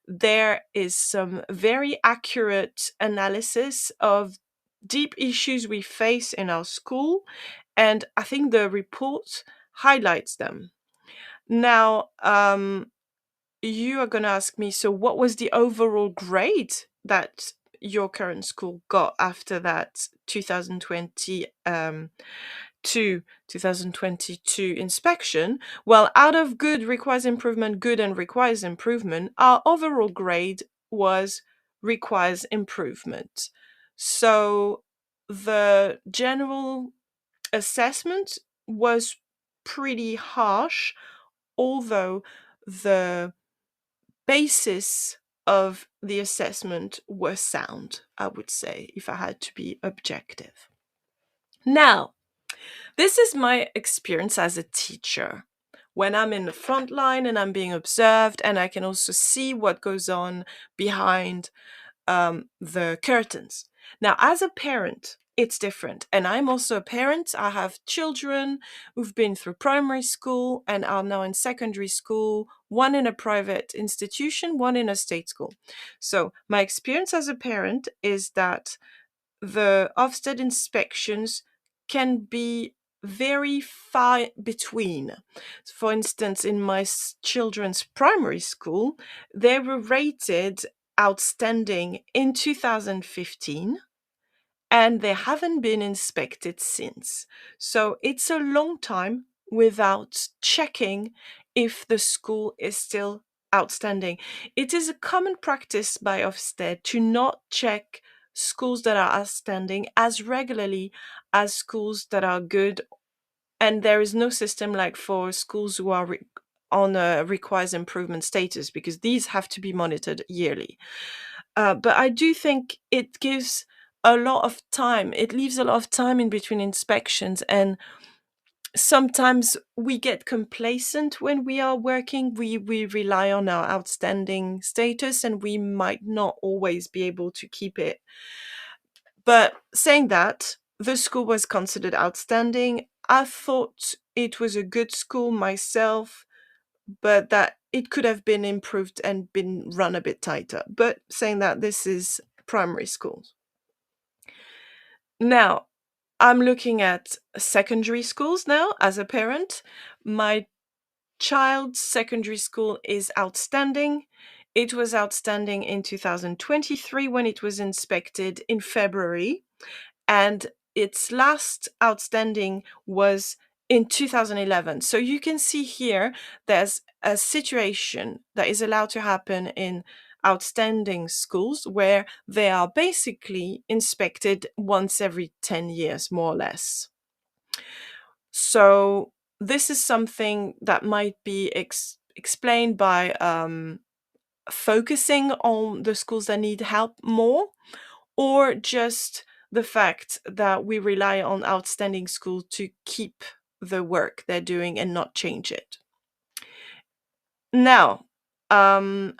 There is some very accurate analysis of deep issues we face in our school, and I think the report highlights them. Now, you are going to ask me, so what was the overall grade that your current school got after that 2020 to 2022 inspection? Well, out of good requires improvement, good and requires improvement, our overall grade was requires improvement. So the general assessment was pretty harsh, although the basis of the assessment were sound, I would say, if I had to be objective. Now, this is my experience as a teacher. When I'm in the front line and I'm being observed, and I can also see what goes on behind the curtains. Now, as a parent, it's different. And I'm also a parent. I have children who've been through primary school and are now in secondary school, one in a private institution, one in a state school. So my experience as a parent is that the Ofsted inspections can be very far between. For instance, in my children's primary school, they were rated outstanding in 2015 and they haven't been inspected since. So it's a long time without checking if the school is still outstanding. It is a common practice by Ofsted to not check schools that are outstanding as regularly as schools that are good, and there is no system like for schools who are on a requires improvement status, because these have to be monitored yearly. But I do think it gives a lot of time. It leaves a lot of time in between inspections, and sometimes we get complacent when we are working. We rely on our outstanding status, and we might not always be able to keep it. But saying that, the school was considered outstanding. I thought it was a good school myself, but that it could have been improved and been run a bit tighter. But saying that, this is primary schools. Now, I'm looking at secondary schools now as a parent. My child's secondary school is outstanding. It was outstanding in 2023 when it was inspected in February, and its last outstanding was in 2011. So you can see here there's a situation that is allowed to happen in outstanding schools where they are basically inspected once every 10 years, more or less. So this is something that might be explained by focusing on the schools that need help more, or just the fact that we rely on outstanding schools to keep the work they're doing and not change it. Now, I'm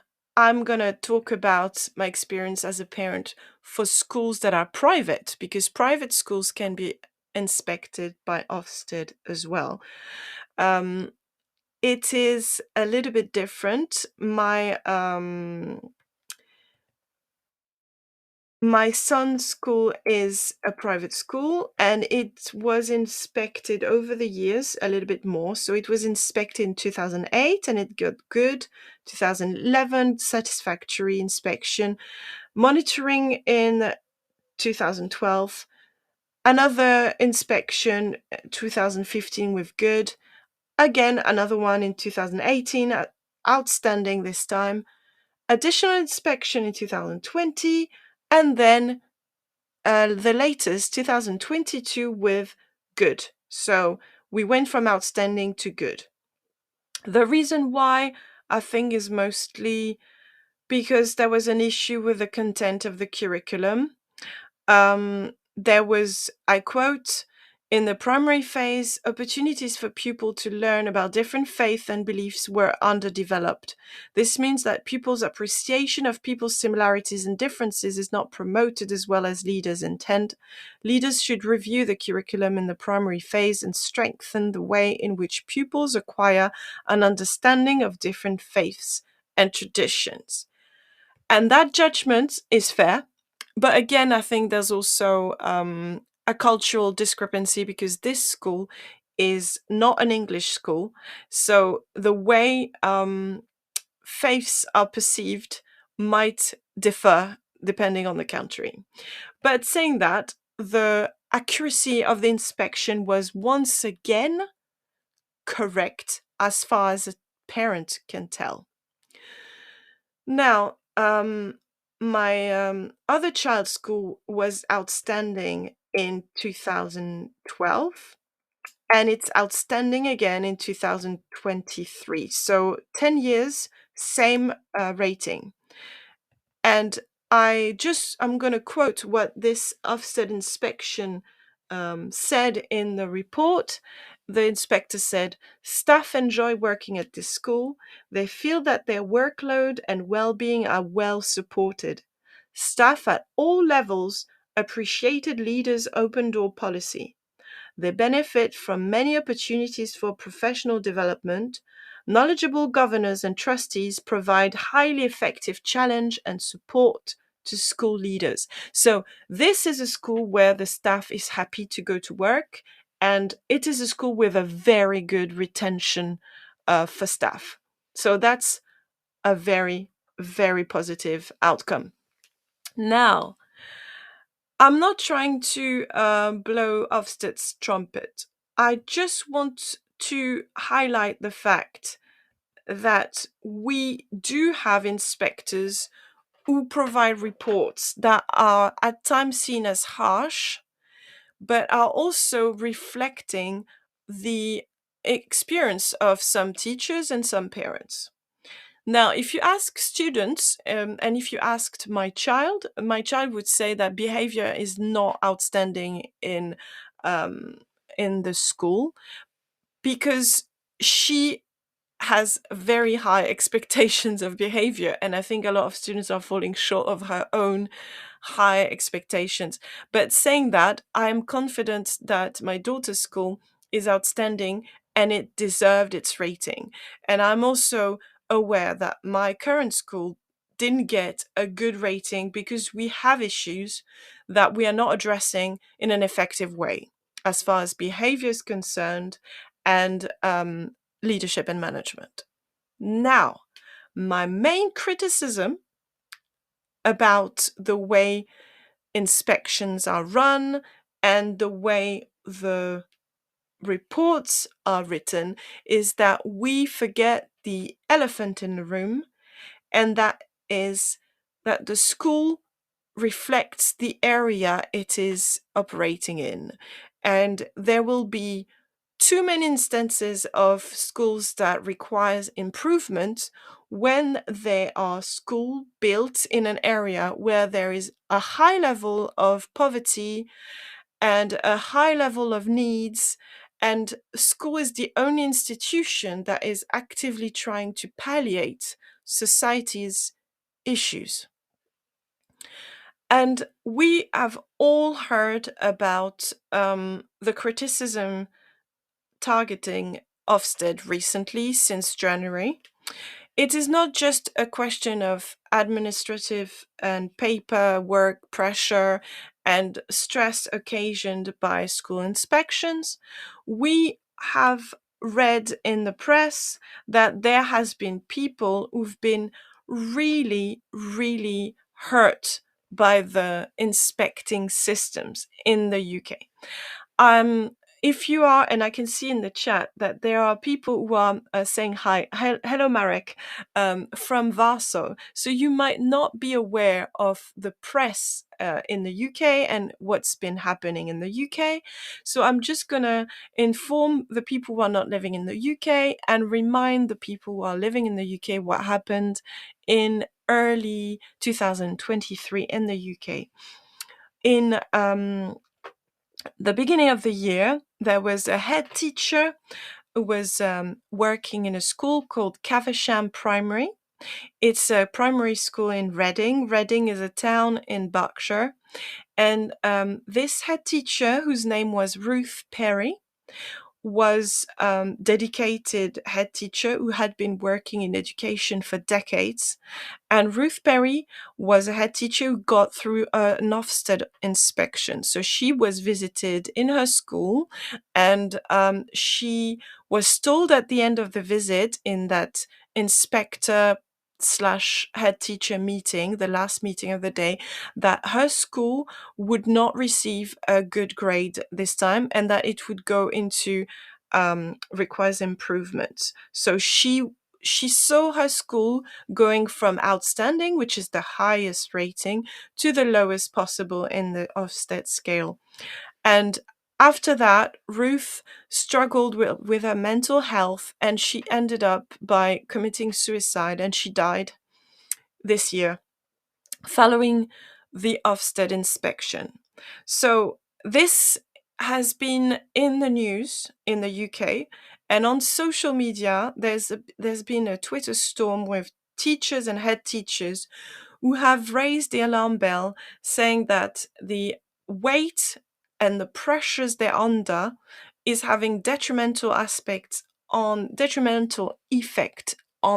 going to talk about my experience as a parent for schools that are private, because private schools can be inspected by Ofsted as well. It is a little bit different. My My son's school is a private school, and it was inspected over the years a little bit more. So it was inspected in 2008 and it got good. 2011, satisfactory inspection. Monitoring in 2012. Another inspection, 2015 with good. Again, another one in 2018, outstanding this time. Additional inspection in 2020, and then the latest 2022 with good. So we went from outstanding to good. The reason why, I think, is mostly because there was an issue with the content of the curriculum. There was, I quote, in the primary phase, opportunities for pupils to learn about different faiths and beliefs were underdeveloped. This means that pupils' appreciation of people's similarities and differences is not promoted as well as leaders intend. Leaders should review the curriculum in the primary phase and strengthen the way in which pupils acquire an understanding of different faiths and traditions. And that judgment is fair. But again, I think there's also a cultural discrepancy because this school is not an English school. So the way faiths are perceived might differ depending on the country. But saying that, the accuracy of the inspection was once again correct as far as a parent can tell. Now, my other child's school was outstanding in 2012, and it's outstanding again in 2023. So 10 years, same rating. And I'm going to quote what this OFSTED inspection said in the report. The inspector said, staff enjoy working at this school. They feel that their workload and well-being are well supported. Staff at all levels appreciated leaders' open door policy. They benefit from many opportunities for professional development. Knowledgeable governors and trustees provide highly effective challenge and support to school leaders. So this is a school where the staff is happy to go to work, and it is a school with a very good retention for staff. So that's a very, very positive outcome. Now, I'm not trying to blow Ofsted's trumpet. I just want to highlight the fact that we do have inspectors who provide reports that are at times seen as harsh, but are also reflecting the experience of some teachers and some parents. Now, if you ask students, and if you asked my child would say that behavior is not outstanding in the school because she has very high expectations of behavior, and I think a lot of students are falling short of her own high expectations. But saying that, I'm confident that my daughter's school is outstanding and it deserved its rating. And I'm also aware that my current school didn't get a good rating because we have issues that we are not addressing in an effective way as far as behavior is concerned and leadership and management. Now, my main criticism about the way inspections are run and the way the reports are written is that we forget the elephant in the room, and that is that the school reflects the area it is operating in. And there will be too many instances of schools that requires improvement when they are school built in an area where there is a high level of poverty and a high level of needs, and school is the only institution that is actively trying to palliate society's issues. And we have all heard about the criticism targeting Ofsted recently since January. It is not just a question of administrative and paperwork pressure and stress occasioned by school inspections. We have read in the press that there has been people who've been really, really hurt by the inspecting systems in the UK. If you are, and I can see in the chat that there are people who are saying hi, hello Marek, from Warsaw. So you might not be aware of the press in the UK and what's been happening in the UK. So I'm just gonna inform the people who are not living in the UK and remind the people who are living in the UK what happened in early 2023 in the UK. In the beginning of the year, there was a head teacher who was working in a school called Caversham Primary. It's a primary school in Reading. Reading is a town in Berkshire. And this head teacher, whose name was Ruth Perry, was dedicated head teacher who had been working in education for decades. And Ruth Perry was a head teacher who got through an OFSTED inspection. So she was visited in her school, and she was told at the end of the visit in that inspector / head teacher meeting, the last meeting of the day, that her school would not receive a good grade this time and that it would go into requires improvement. So she saw her school going from outstanding, which is the highest rating, to the lowest possible in the Ofsted scale. And after that, Ruth struggled with her mental health, and she ended up by committing suicide, and she died this year following the Ofsted inspection. So this has been in the news in the UK, and on social media there's been a Twitter storm with teachers and head teachers who have raised the alarm bell, saying that the weight and the pressures they're under is having detrimental effect on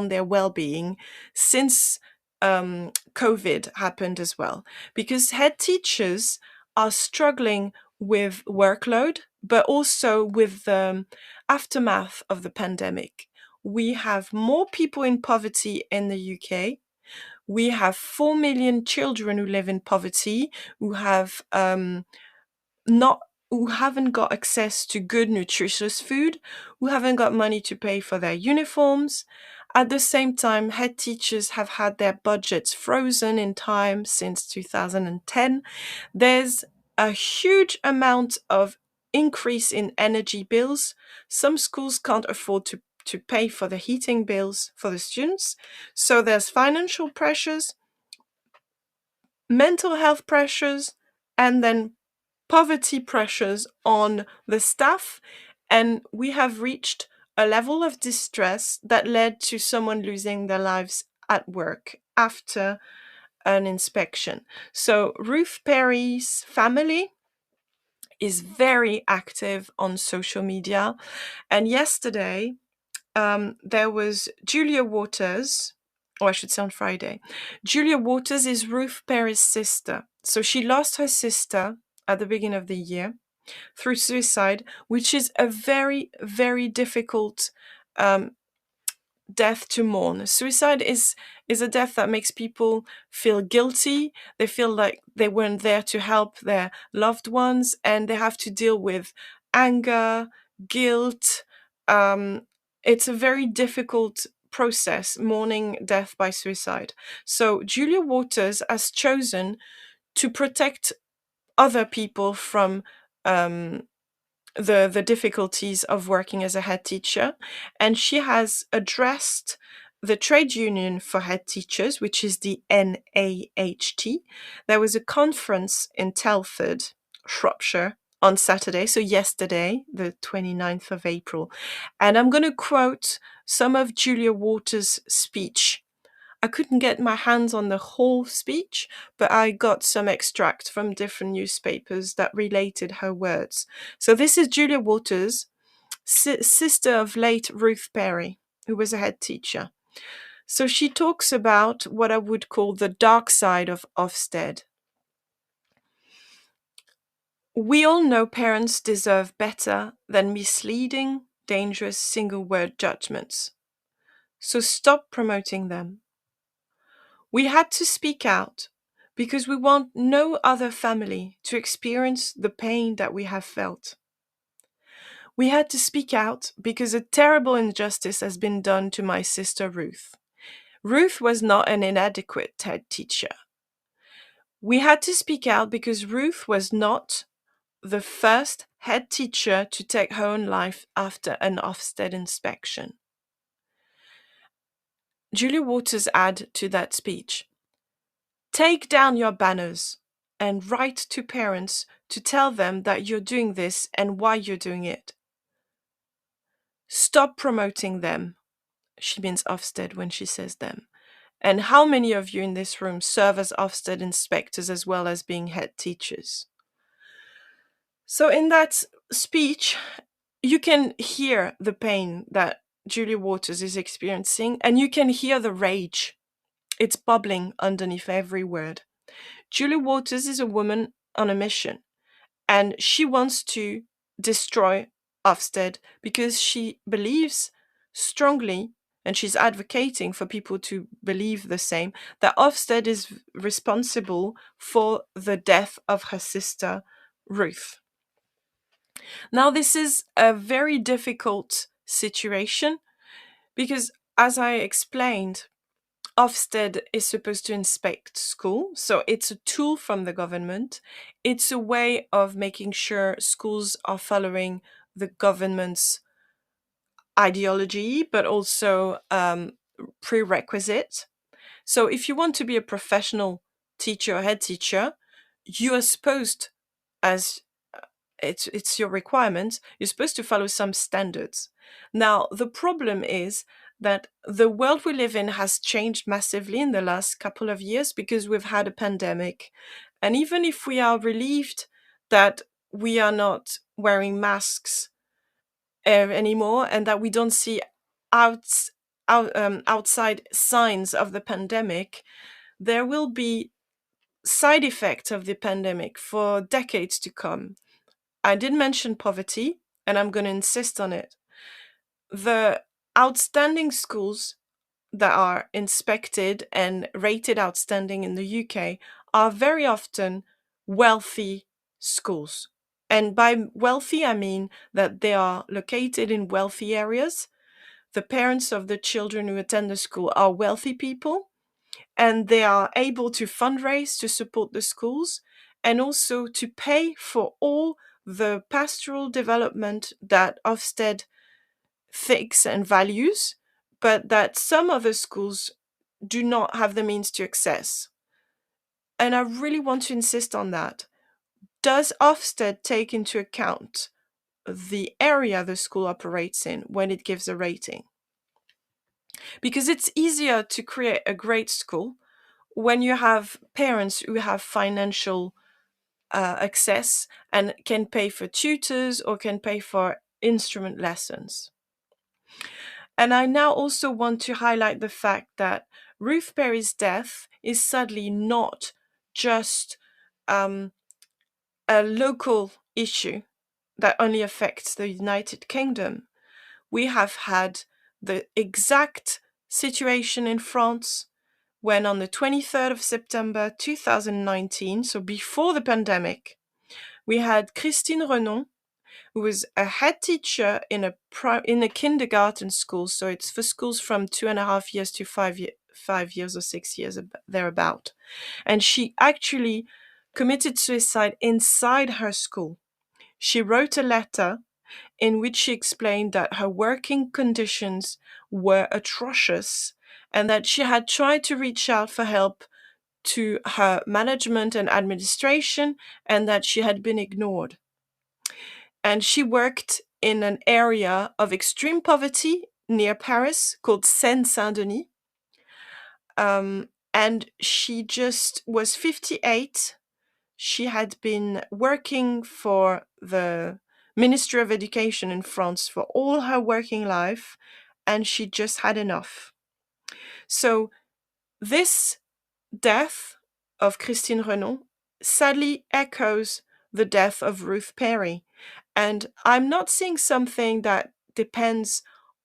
their well-being since COVID happened as well, because head teachers are struggling with workload, but also with the aftermath of the pandemic. We have more people in poverty in the UK. We have 4 million children who live in poverty, who have who haven't got access to good, nutritious food, who haven't got money to pay for their uniforms. At the same time, head teachers have had their budgets frozen in time since 2010. There's a huge amount of increase in energy bills. Some schools can't afford to pay for the heating bills for the students. So there's financial pressures, mental health pressures, and then poverty pressures on the staff. And we have reached a level of distress that led to someone losing their lives at work after an inspection. So Ruth Perry's family is very active on social media. And yesterday, there was Julia Waters, or I should say on Friday. Julia Waters is Ruth Perry's sister. So she lost her sister at the beginning of the year through suicide, which is a very, very difficult death to mourn. Suicide is a death that makes people feel guilty. They feel like they weren't there to help their loved ones, and they have to deal with anger, guilt. It's a very difficult process, mourning death by suicide. So Julia Waters has chosen to protect other people from the difficulties of working as a head teacher, and she has addressed the trade union for head teachers, which is the NAHT. There was a conference in Telford, Shropshire, on Saturday, so yesterday, the 29th of April. And I'm going to quote some of Julia Waters' speech. I couldn't get my hands on the whole speech, but I got some extract from different newspapers that related her words. So this is Julia Waters, sister of late Ruth Perry, who was a head teacher. So she talks about what I would call the dark side of OFSTED. We all know parents deserve better than misleading, dangerous single-word judgments. So stop promoting them. We had to speak out because we want no other family to experience the pain that we have felt. We had to speak out because a terrible injustice has been done to my sister Ruth. Ruth was not an inadequate head teacher. We had to speak out because Ruth was not the first head teacher to take her own life after an OFSTED inspection. Julie Waters added to that speech, "Take down your banners and write to parents to tell them that you're doing this and why you're doing it. Stop promoting them." She means OFSTED when she says them. And how many of you in this room serve as OFSTED inspectors as well as being head teachers? So in that speech, you can hear the pain that Julie Waters is experiencing, and you can hear the rage. It's bubbling underneath every word. Julie Waters is a woman on a mission, and she wants to destroy OFSTED because she believes strongly, and she's advocating for people to believe the same, that OFSTED is responsible for the death of her sister, Ruth. Now, this is a very difficult situation because, as I explained, OFSTED is supposed to inspect school. So it's a tool from the government. It's a way of making sure schools are following the government's ideology, but also prerequisite. So if you want to be a professional teacher or head teacher, you are supposed, as it's your requirement, you're supposed to follow some standards. Now, the problem is that the world we live in has changed massively in the last couple of years because we've had a pandemic. And even if we are relieved that we are not wearing masks anymore and that we don't see outside signs of the pandemic, there will be side effects of the pandemic for decades to come. I did mention poverty, and I'm going to insist on it. The outstanding schools that are inspected and rated outstanding in the UK are very often wealthy schools. And by wealthy, I mean that they are located in wealthy areas. The parents of the children who attend the school are wealthy people, and they are able to fundraise to support the schools and also to pay for all the pastoral development that OFSTED thinks and values, but that some other schools do not have the means to access. And I really want to insist on that. Does OFSTED take into account the area the school operates in when it gives a rating? Because it's easier to create a great school when you have parents who have financial access and can pay for tutors or can pay for instrument lessons. And I now also want to highlight the fact that Ruth Perry's death is sadly not just a local issue that only affects the United Kingdom. We have had the exact situation in France when on the 23rd of September 2019, so before the pandemic, we had Christine Renon, who was a head teacher in a kindergarten school. So it's for schools from 2.5 years to 5 years or 6 years, thereabout. And she actually committed suicide inside her school. She wrote a letter in which she explained that her working conditions were atrocious and that she had tried to reach out for help to her management and administration and that she had been ignored. And she worked in an area of extreme poverty near Paris called Seine-Saint-Denis. And she just was 58. She had been working for the Ministry of Education in France for all her working life, and she just had enough. So this death of Christine Renon sadly echoes the death of Ruth Perry. And I'm not seeing something that depends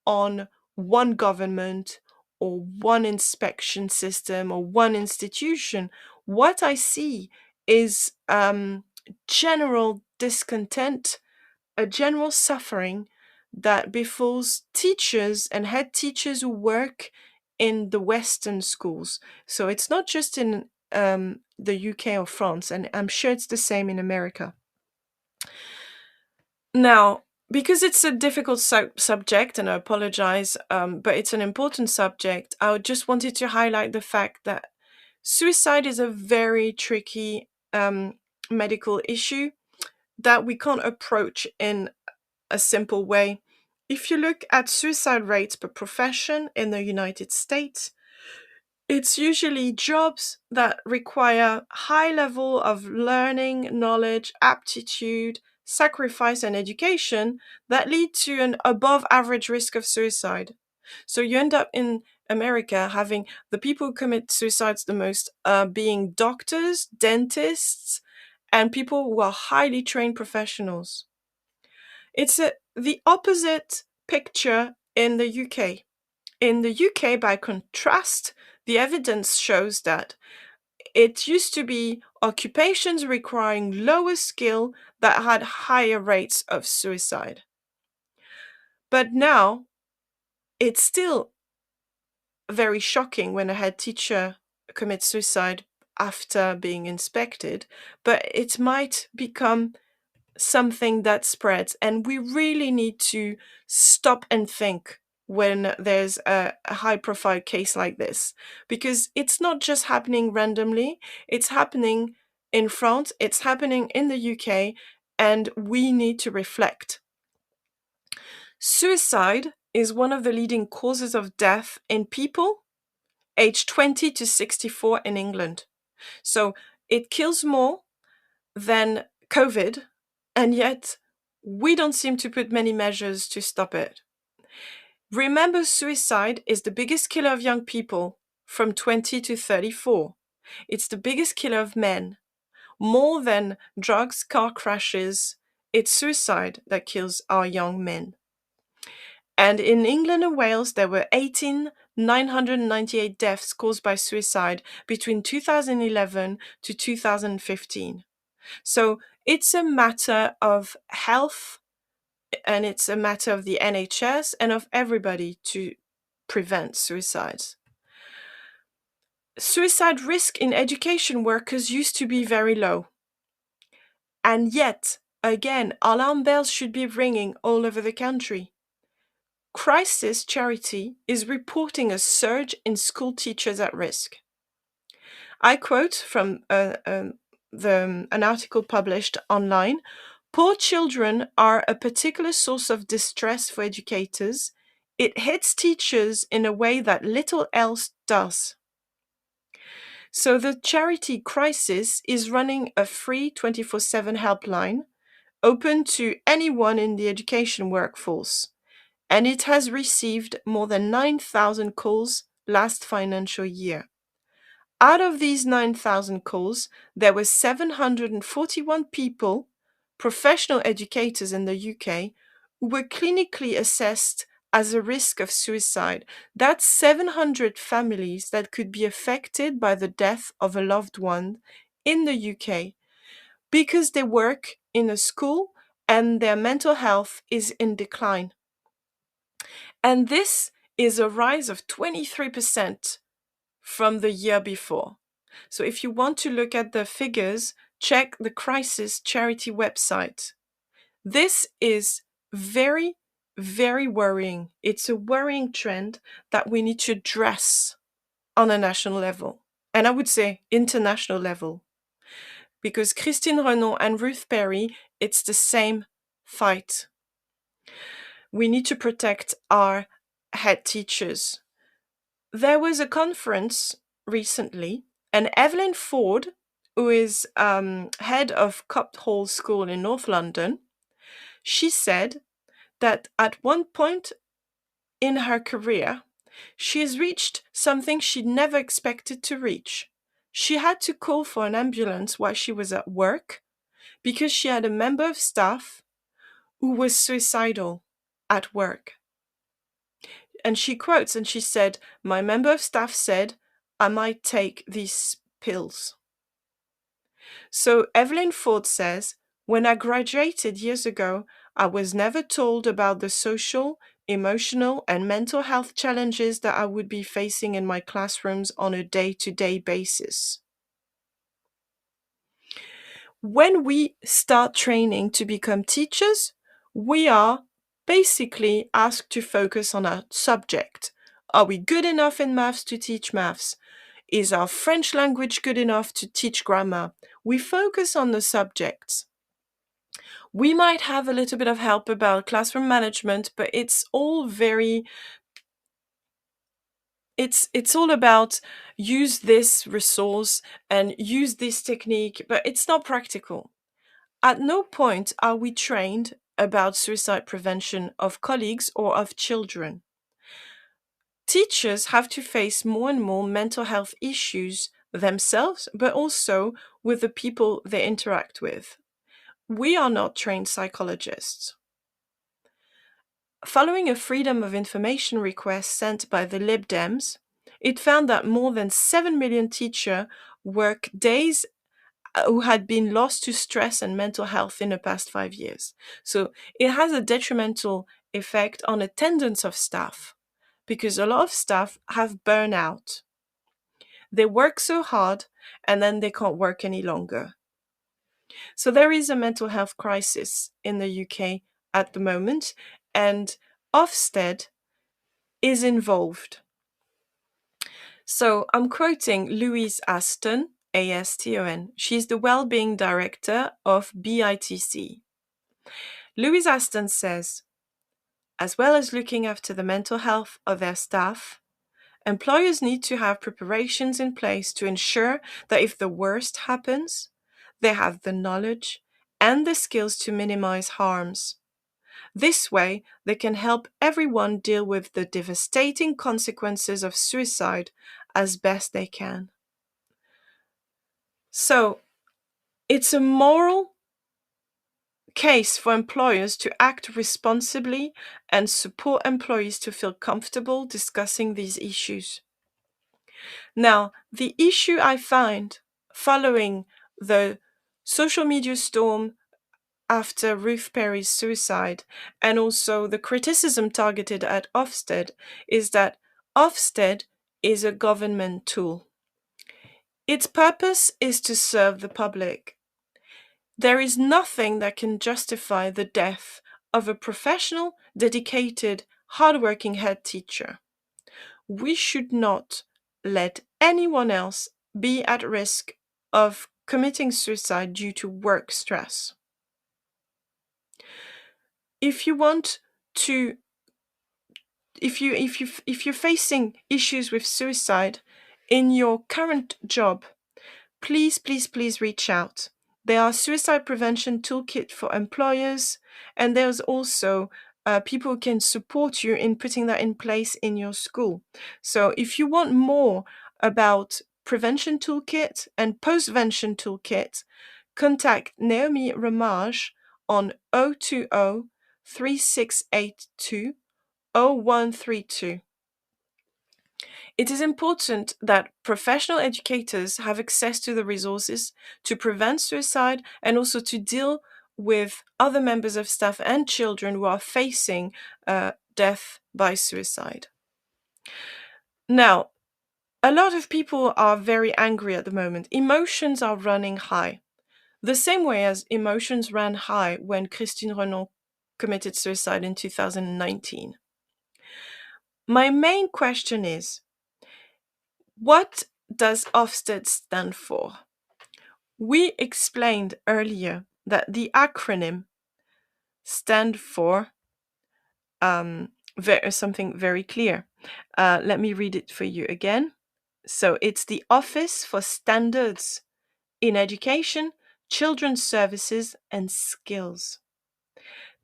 on one government or one inspection system or one institution. What I see is general discontent, a general suffering that befalls teachers and head teachers who work in the Western schools. So it's not just in the UK or France, and I'm sure it's the same in America. Now, because it's a difficult subject, and I apologize, but it's an important subject, I just wanted to highlight the fact that suicide is a very tricky medical issue that we can't approach in a simple way. If you look at suicide rates per profession in the United States, it's usually jobs that require high level of learning, knowledge, aptitude, sacrifice, and education that lead to an above average risk of suicide. So you end up in America having the people who commit suicides the most being doctors, dentists, and people who are highly trained professionals. It's the opposite picture in the UK. In the UK, by contrast, the evidence shows that it used to be occupations requiring lower skill that had higher rates of suicide. But now, it's still very shocking when a head teacher commits suicide after being inspected, but it might become something that spreads, and we really need to stop and think when there's a high profile case like this, because it's not just happening randomly, it's happening in France, it's happening in the UK, and we need to reflect. Suicide is one of the leading causes of death in people aged 20 to 64 in England. So it kills more than COVID, and yet we don't seem to put many measures to stop it. Remember, suicide is the biggest killer of young people from 20 to 34. It's the biggest killer of men. More than drugs, car crashes, it's suicide that kills our young men. And in England and Wales, there were 18,998 deaths caused by suicide between 2011 to 2015. So it's a matter of health, and it's a matter of the NHS and of everybody to prevent suicides. Suicide risk in education workers used to be very low. And yet, again, alarm bells should be ringing all over the country. Crisis Charity is reporting a surge in school teachers at risk. I quote from an article published online: "Poor children are a particular source of distress for educators. It hits teachers in a way that little else does." So the charity Crisis is running a free 24/7 helpline open to anyone in the education workforce, and it has received more than 9,000 calls last financial year. Out of these 9,000 calls, there were 741 people, professional educators in the UK, who were clinically assessed as a risk of suicide. That's 700 families that could be affected by the death of a loved one in the UK because they work in a school and their mental health is in decline. And this is a rise of 23% from the year before. So if you want to look at the figures, check the Crisis Charity website. This is very, very worrying. It's a worrying trend that we need to address on a national level, and I would say international level. Because Christine Renon and Ruth Perry, it's the same fight. We need to protect our head teachers. There was a conference recently, and Evelyn Ford, who is head of Copt Hall School in North London, she said that at one point in her career, She has reached something she never expected to reach. She had to call for an ambulance while she was at work because she had a member of staff who was suicidal at work. And she quotes and she said, "My member of staff said I might take these pills." So Evelyn Ford says, "When I graduated years ago, I was never told about the social, emotional, and mental health challenges that I would be facing in my classrooms on a day-to-day basis." When we start training to become teachers, we are basically asked to focus on our subject. Are we good enough in maths to teach maths? Is our French language good enough to teach grammar? We focus on the subjects. We might have a little bit of help about classroom management, but it's all very it's all about use this resource and use this technique, but it's not practical. At no point are we trained about suicide prevention of colleagues or of children. Teachers have to face more and more mental health issues themselves, but also with the people they interact with. We are not trained psychologists. Following a Freedom of Information request sent by the Lib Dems, it found that more than 7 million teachers work days who had been lost to stress and mental health in the past 5 years. So it has a detrimental effect on attendance of staff because a lot of staff have burnout. They work so hard and then they can't work any longer. So there is a mental health crisis in the UK at the moment, and OFSTED is involved. So I'm quoting Louise Aston, ASTON. She's the Wellbeing Director of BITC. Louise Aston says, as well as looking after the mental health of their staff, employers need to have preparations in place to ensure that if the worst happens, they have the knowledge and the skills to minimize harms. This way, they can help everyone deal with the devastating consequences of suicide as best they can. So, it's a moral case for employers to act responsibly and support employees to feel comfortable discussing these issues. Now, the issue I find following the social media storm after Ruth Perry's suicide and also the criticism targeted at OFSTED is that OFSTED is a government tool. Its purpose is to serve the public. There is nothing that can justify the death of a professional, dedicated, hardworking head teacher. We should not let anyone else be at risk of committing suicide due to work stress. If you want to, if you're facing issues with suicide in your current job, please reach out. There are suicide prevention toolkit for employers, and there's also people who can support you in putting that in place in your school. So if you want more about prevention toolkit and postvention toolkit, contact Naomi Ramage on 020 3682 0132. It is important that professional educators have access to the resources to prevent suicide and also to deal with other members of staff and children who are facing death by suicide. Now, a lot of people are very angry at the moment. Emotions are running high. The same way as emotions ran high when Christine Renon committed suicide in 2019. My main question is, what does OFSTED stand for? We explained earlier that the acronym stands for something very clear. Let me read it for you again. So it's the Office for Standards in Education, Children's Services and Skills.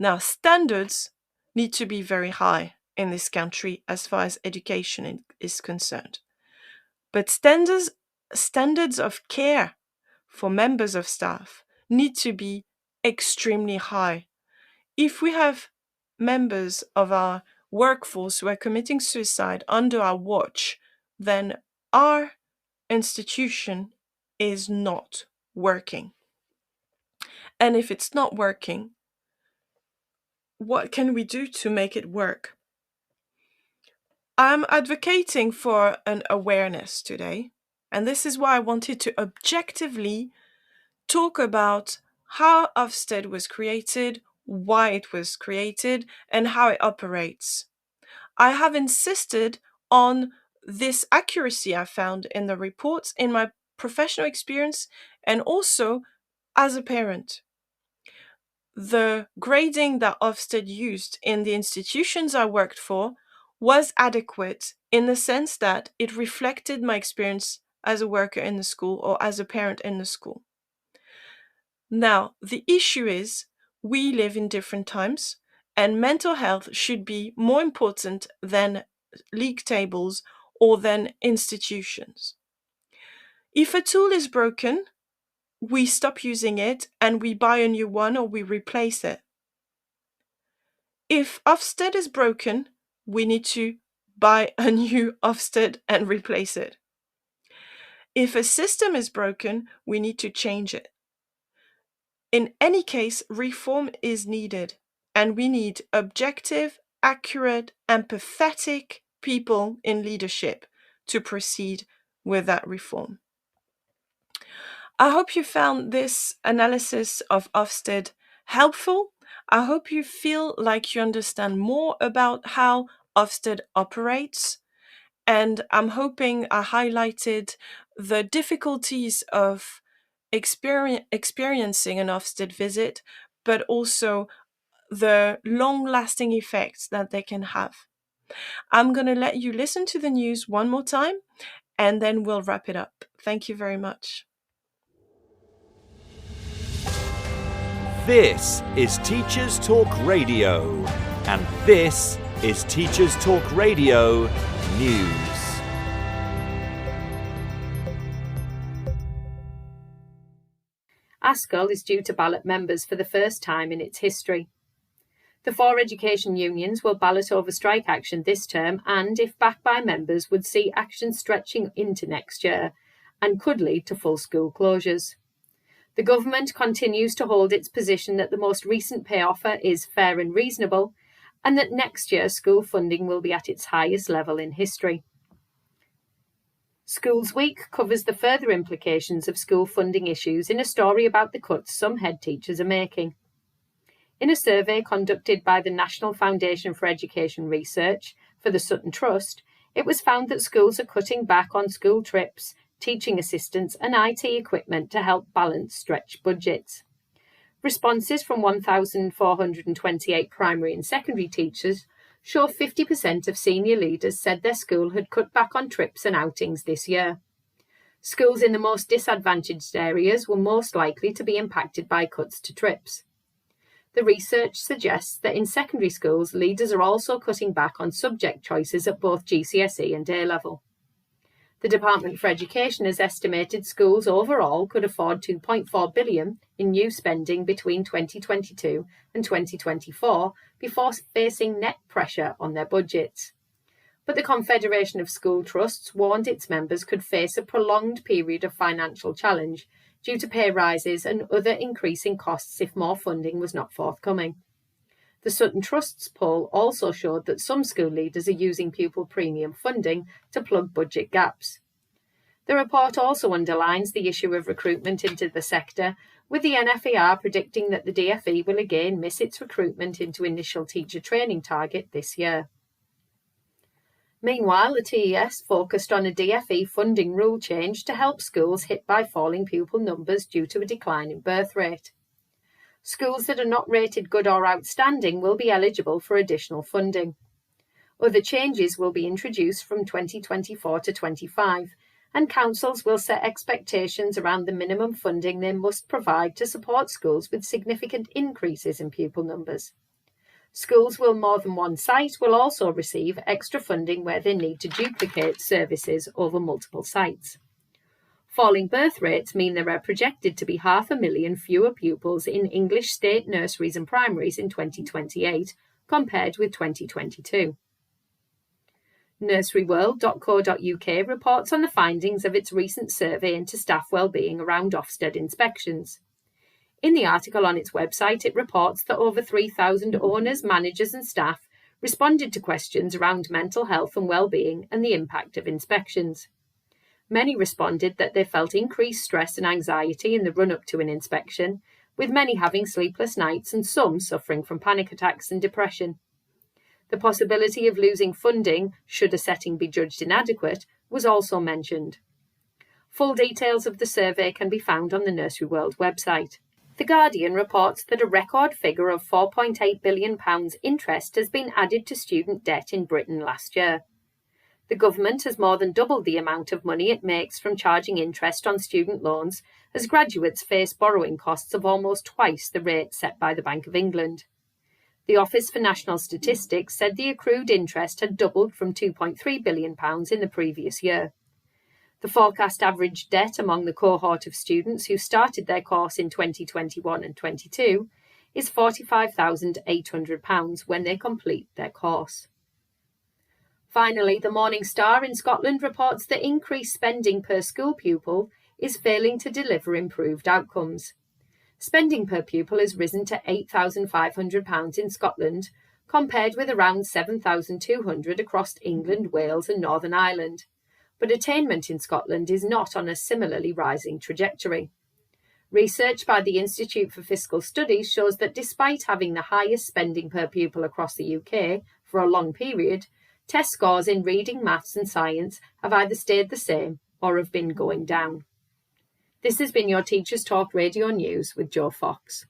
Now, standards need to be very high in this country as far as education is concerned. But standards of care for members of staff need to be extremely high. If we have members of our workforce who are committing suicide under our watch, then our institution is not working. And if it's not working, what can we do to make it work? I'm advocating for an awareness today, and this is why I wanted to objectively talk about how OFSTED was created, why it was created, and how it operates. I have insisted on this accuracy I found in the reports in my professional experience and also as a parent. The grading that OFSTED used in the institutions I worked for was adequate in the sense that it reflected my experience as a worker in the school or as a parent in the school. Now, the issue is we live in different times, and mental health should be more important than league tables or than institutions. If a tool is broken, we stop using it and we buy a new one or we replace it. If OFSTED is broken, we need to buy a new OFSTED and replace it. If a system is broken, we need to change it. In any case, reform is needed, and we need objective, accurate, empathetic people in leadership to proceed with that reform. I hope you found this analysis of OFSTED helpful. I hope you feel like you understand more about how OFSTED operates, and I'm hoping I highlighted the difficulties of experiencing an OFSTED visit, but also the long-lasting effects that they can have. I'm going to let you listen to the news one more time, and then we'll wrap it up. Thank you very much. This is Teachers Talk Radio, and this is Teachers Talk Radio News. ASCL is due to ballot members for the first time in its history. The 4 education unions will ballot over strike action this term and, if backed by members, would see action stretching into next year and could lead to full school closures. The government continues to hold its position that the most recent pay offer is fair and reasonable, and that next year school funding will be at its highest level in history. Schools Week covers the further implications of school funding issues in a story about the cuts some head teachers are making. In a survey conducted by the National Foundation for Education Research for the Sutton Trust, it was found that schools are cutting back on school trips, teaching assistants and IT equipment to help balance stretched budgets. Responses from 1,428 primary and secondary teachers show 50% of senior leaders said their school had cut back on trips and outings this year. Schools in the most disadvantaged areas were most likely to be impacted by cuts to trips. The research suggests that in secondary schools, leaders are also cutting back on subject choices at both GCSE and A-level. The Department for Education has estimated schools overall could afford $2.4 billion in new spending between 2022 and 2024 before facing net pressure on their budgets. But the Confederation of School Trusts warned its members could face a prolonged period of financial challenge due to pay rises and other increasing costs if more funding was not forthcoming. The Sutton Trust's poll also showed that some school leaders are using pupil premium funding to plug budget gaps. The report also underlines the issue of recruitment into the sector, with the NFER predicting that the DFE will again miss its recruitment into initial teacher training target this year. Meanwhile, the TES focused on a DFE funding rule change to help schools hit by falling pupil numbers due to a decline in birth rate. Schools that are not rated good or outstanding will be eligible for additional funding. Other changes will be introduced from 2024 to 25, and councils will set expectations around the minimum funding they must provide to support schools with significant increases in pupil numbers. Schools with more than one site will also receive extra funding where they need to duplicate services over multiple sites. Falling birth rates mean there are projected to be 500,000 fewer pupils in English state nurseries and primaries in 2028 compared with 2022. Nurseryworld.co.uk reports on the findings of its recent survey into staff wellbeing around OFSTED inspections. In the article on its website, it reports that over 3,000 owners, managers and staff responded to questions around mental health and wellbeing and the impact of inspections. Many responded that they felt increased stress and anxiety in the run-up to an inspection, with many having sleepless nights and some suffering from panic attacks and depression. The possibility of losing funding, should a setting be judged inadequate, was also mentioned. Full details of the survey can be found on the Nursery World website. The Guardian reports that a record figure of £4.8 billion interest has been added to student debt in Britain last year. The government has more than doubled the amount of money it makes from charging interest on student loans, as graduates face borrowing costs of almost twice the rate set by the Bank of England. The Office for National Statistics said the accrued interest had doubled from £2.3 billion in the previous year. The forecast average debt among the cohort of students who started their course in 2021 and 22 is £45,800 when they complete their course. Finally, the Morning Star in Scotland reports that increased spending per school pupil is failing to deliver improved outcomes. Spending per pupil has risen to £8,500 in Scotland, compared with around £7,200 across England, Wales and Northern Ireland. But attainment in Scotland is not on a similarly rising trajectory. Research by the Institute for Fiscal Studies shows that despite having the highest spending per pupil across the UK for a long period, test scores in reading, maths and science have either stayed the same or have been going down. This has been your Teachers Talk Radio News with Joe Fox.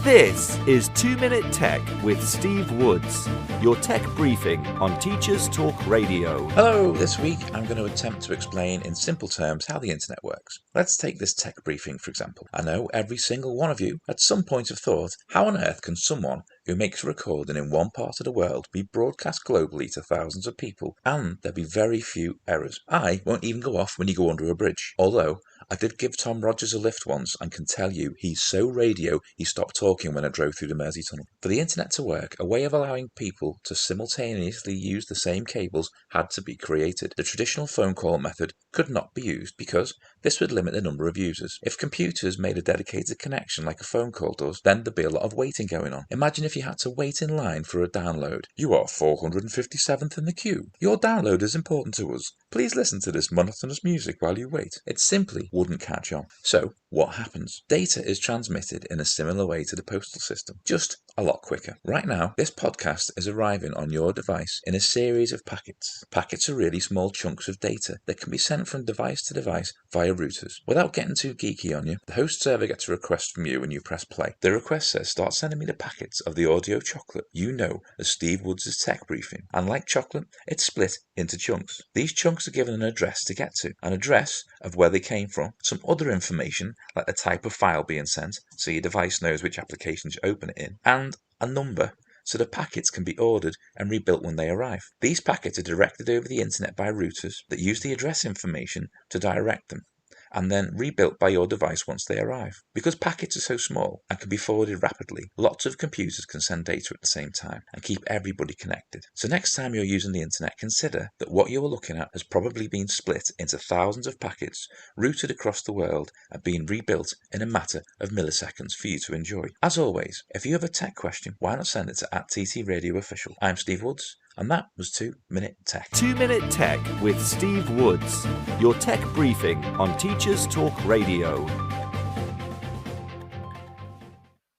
This is 2 Minute Tech with Steve Woods, your tech briefing on Teachers Talk Radio. Hello, this week I'm going to attempt to explain in simple terms how the internet works. Let's take this tech briefing for example. I know every single one of you at some point have thought, how on earth can someone who makes a recording in one part of the world be broadcast globally to thousands of people and there be very few errors? I won't even go off when you go under a bridge, although I did give Tom Rogers a lift once and can tell you he's so radio he stopped talking when I drove through the Mersey Tunnel. For the internet to work, a way of allowing people to simultaneously use the same cables had to be created. The traditional phone call method could not be used because this would limit the number of users. If computers made a dedicated connection like a phone call does, then there'd be a lot of waiting going on. Imagine if you had to wait in line for a download. You are 457th in the queue. Your download is important to us. Please listen to this monotonous music while you wait. It simply wouldn't catch on. So, what happens? Data is transmitted in a similar way to the postal system, just a lot quicker. Right now, this podcast is arriving on your device in a series of packets. Packets are really small chunks of data that can be sent from device to device via routers. Without getting too geeky on you, the host server gets a request from you when you press play. The request says, start sending me the packets of the audio chocolate you know as Steve Woods' tech briefing. And like chocolate, it's split into chunks. These chunks are given an address to get to, an address of where they came from, some other information like the type of file being sent, so your device knows which application to open it in, and a number so the packets can be ordered and rebuilt when they arrive. These packets are directed over the internet by routers that use the address information to direct them, and then rebuilt by your device once they arrive. Because packets are so small and can be forwarded rapidly, lots of computers can send data at the same time and keep everybody connected. So next time you're using the internet, consider that what you're looking at has probably been split into thousands of packets, routed across the world and being rebuilt in a matter of milliseconds for you to enjoy. As always, if you have a tech question, why not send it to @TTRadioOfficial. I'm Steve Woods, and that was 2 Minute Tech. 2 Minute Tech with Steve Woods, your tech briefing on Teachers Talk Radio.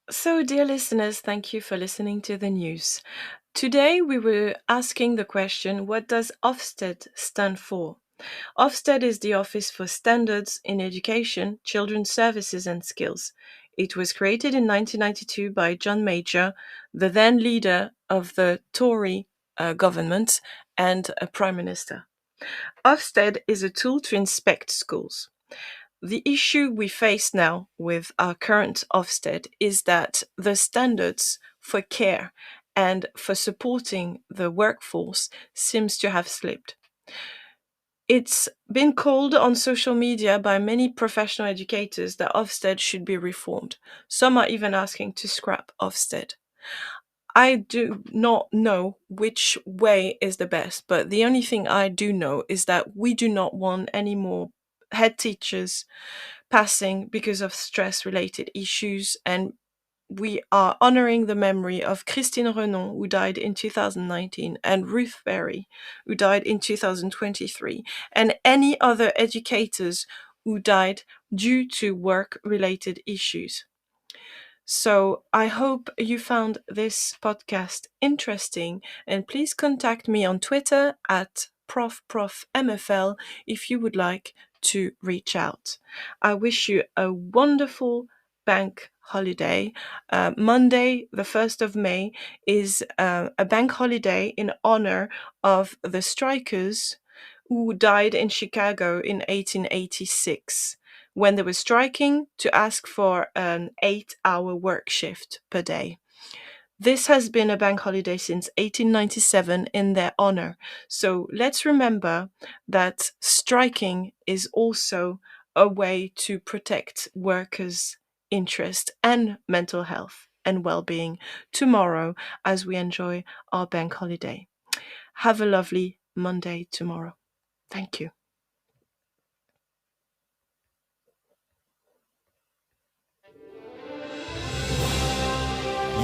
So, dear listeners, thank you for listening to the news. Today we were asking the question, what does OFSTED stand for? OFSTED is the Office for Standards in Education, Children's Services and Skills. It was created in 1992 by John Major, the then leader of the Tory government and a Prime Minister. OFSTED is a tool to inspect schools. The issue we face now with our current OFSTED is that the standards for care and for supporting the workforce seems to have slipped. It's been called on social media by many professional educators that OFSTED should be reformed. Some are even asking to scrap OFSTED. I do not know which way is the best, but the only thing I do know is that we do not want any more head teachers passing because of stress-related issues, and we are honoring the memory of Christine Renon, who died in 2019, and Ruth Berry, who died in 2023, and any other educators who died due to work-related issues. So I hope you found this podcast interesting, and please contact me on Twitter at ProfMFL if you would like to reach out. I wish you a wonderful bank holiday. Monday, the 1st of May, is a bank holiday in honor of the strikers who died in Chicago in 1886, when they were striking to ask for an 8-hour work shift per day. This has been a bank holiday since 1897 in their honor. So let's remember that striking is also a way to protect workers' interest and mental health and well-being tomorrow as we enjoy our bank holiday. Have a lovely Monday tomorrow. Thank you.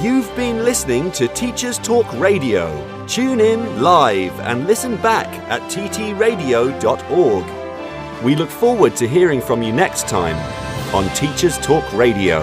You've been listening to Teachers Talk Radio. Tune in live and listen back at ttradio.org. We look forward to hearing from you next time on Teachers Talk Radio.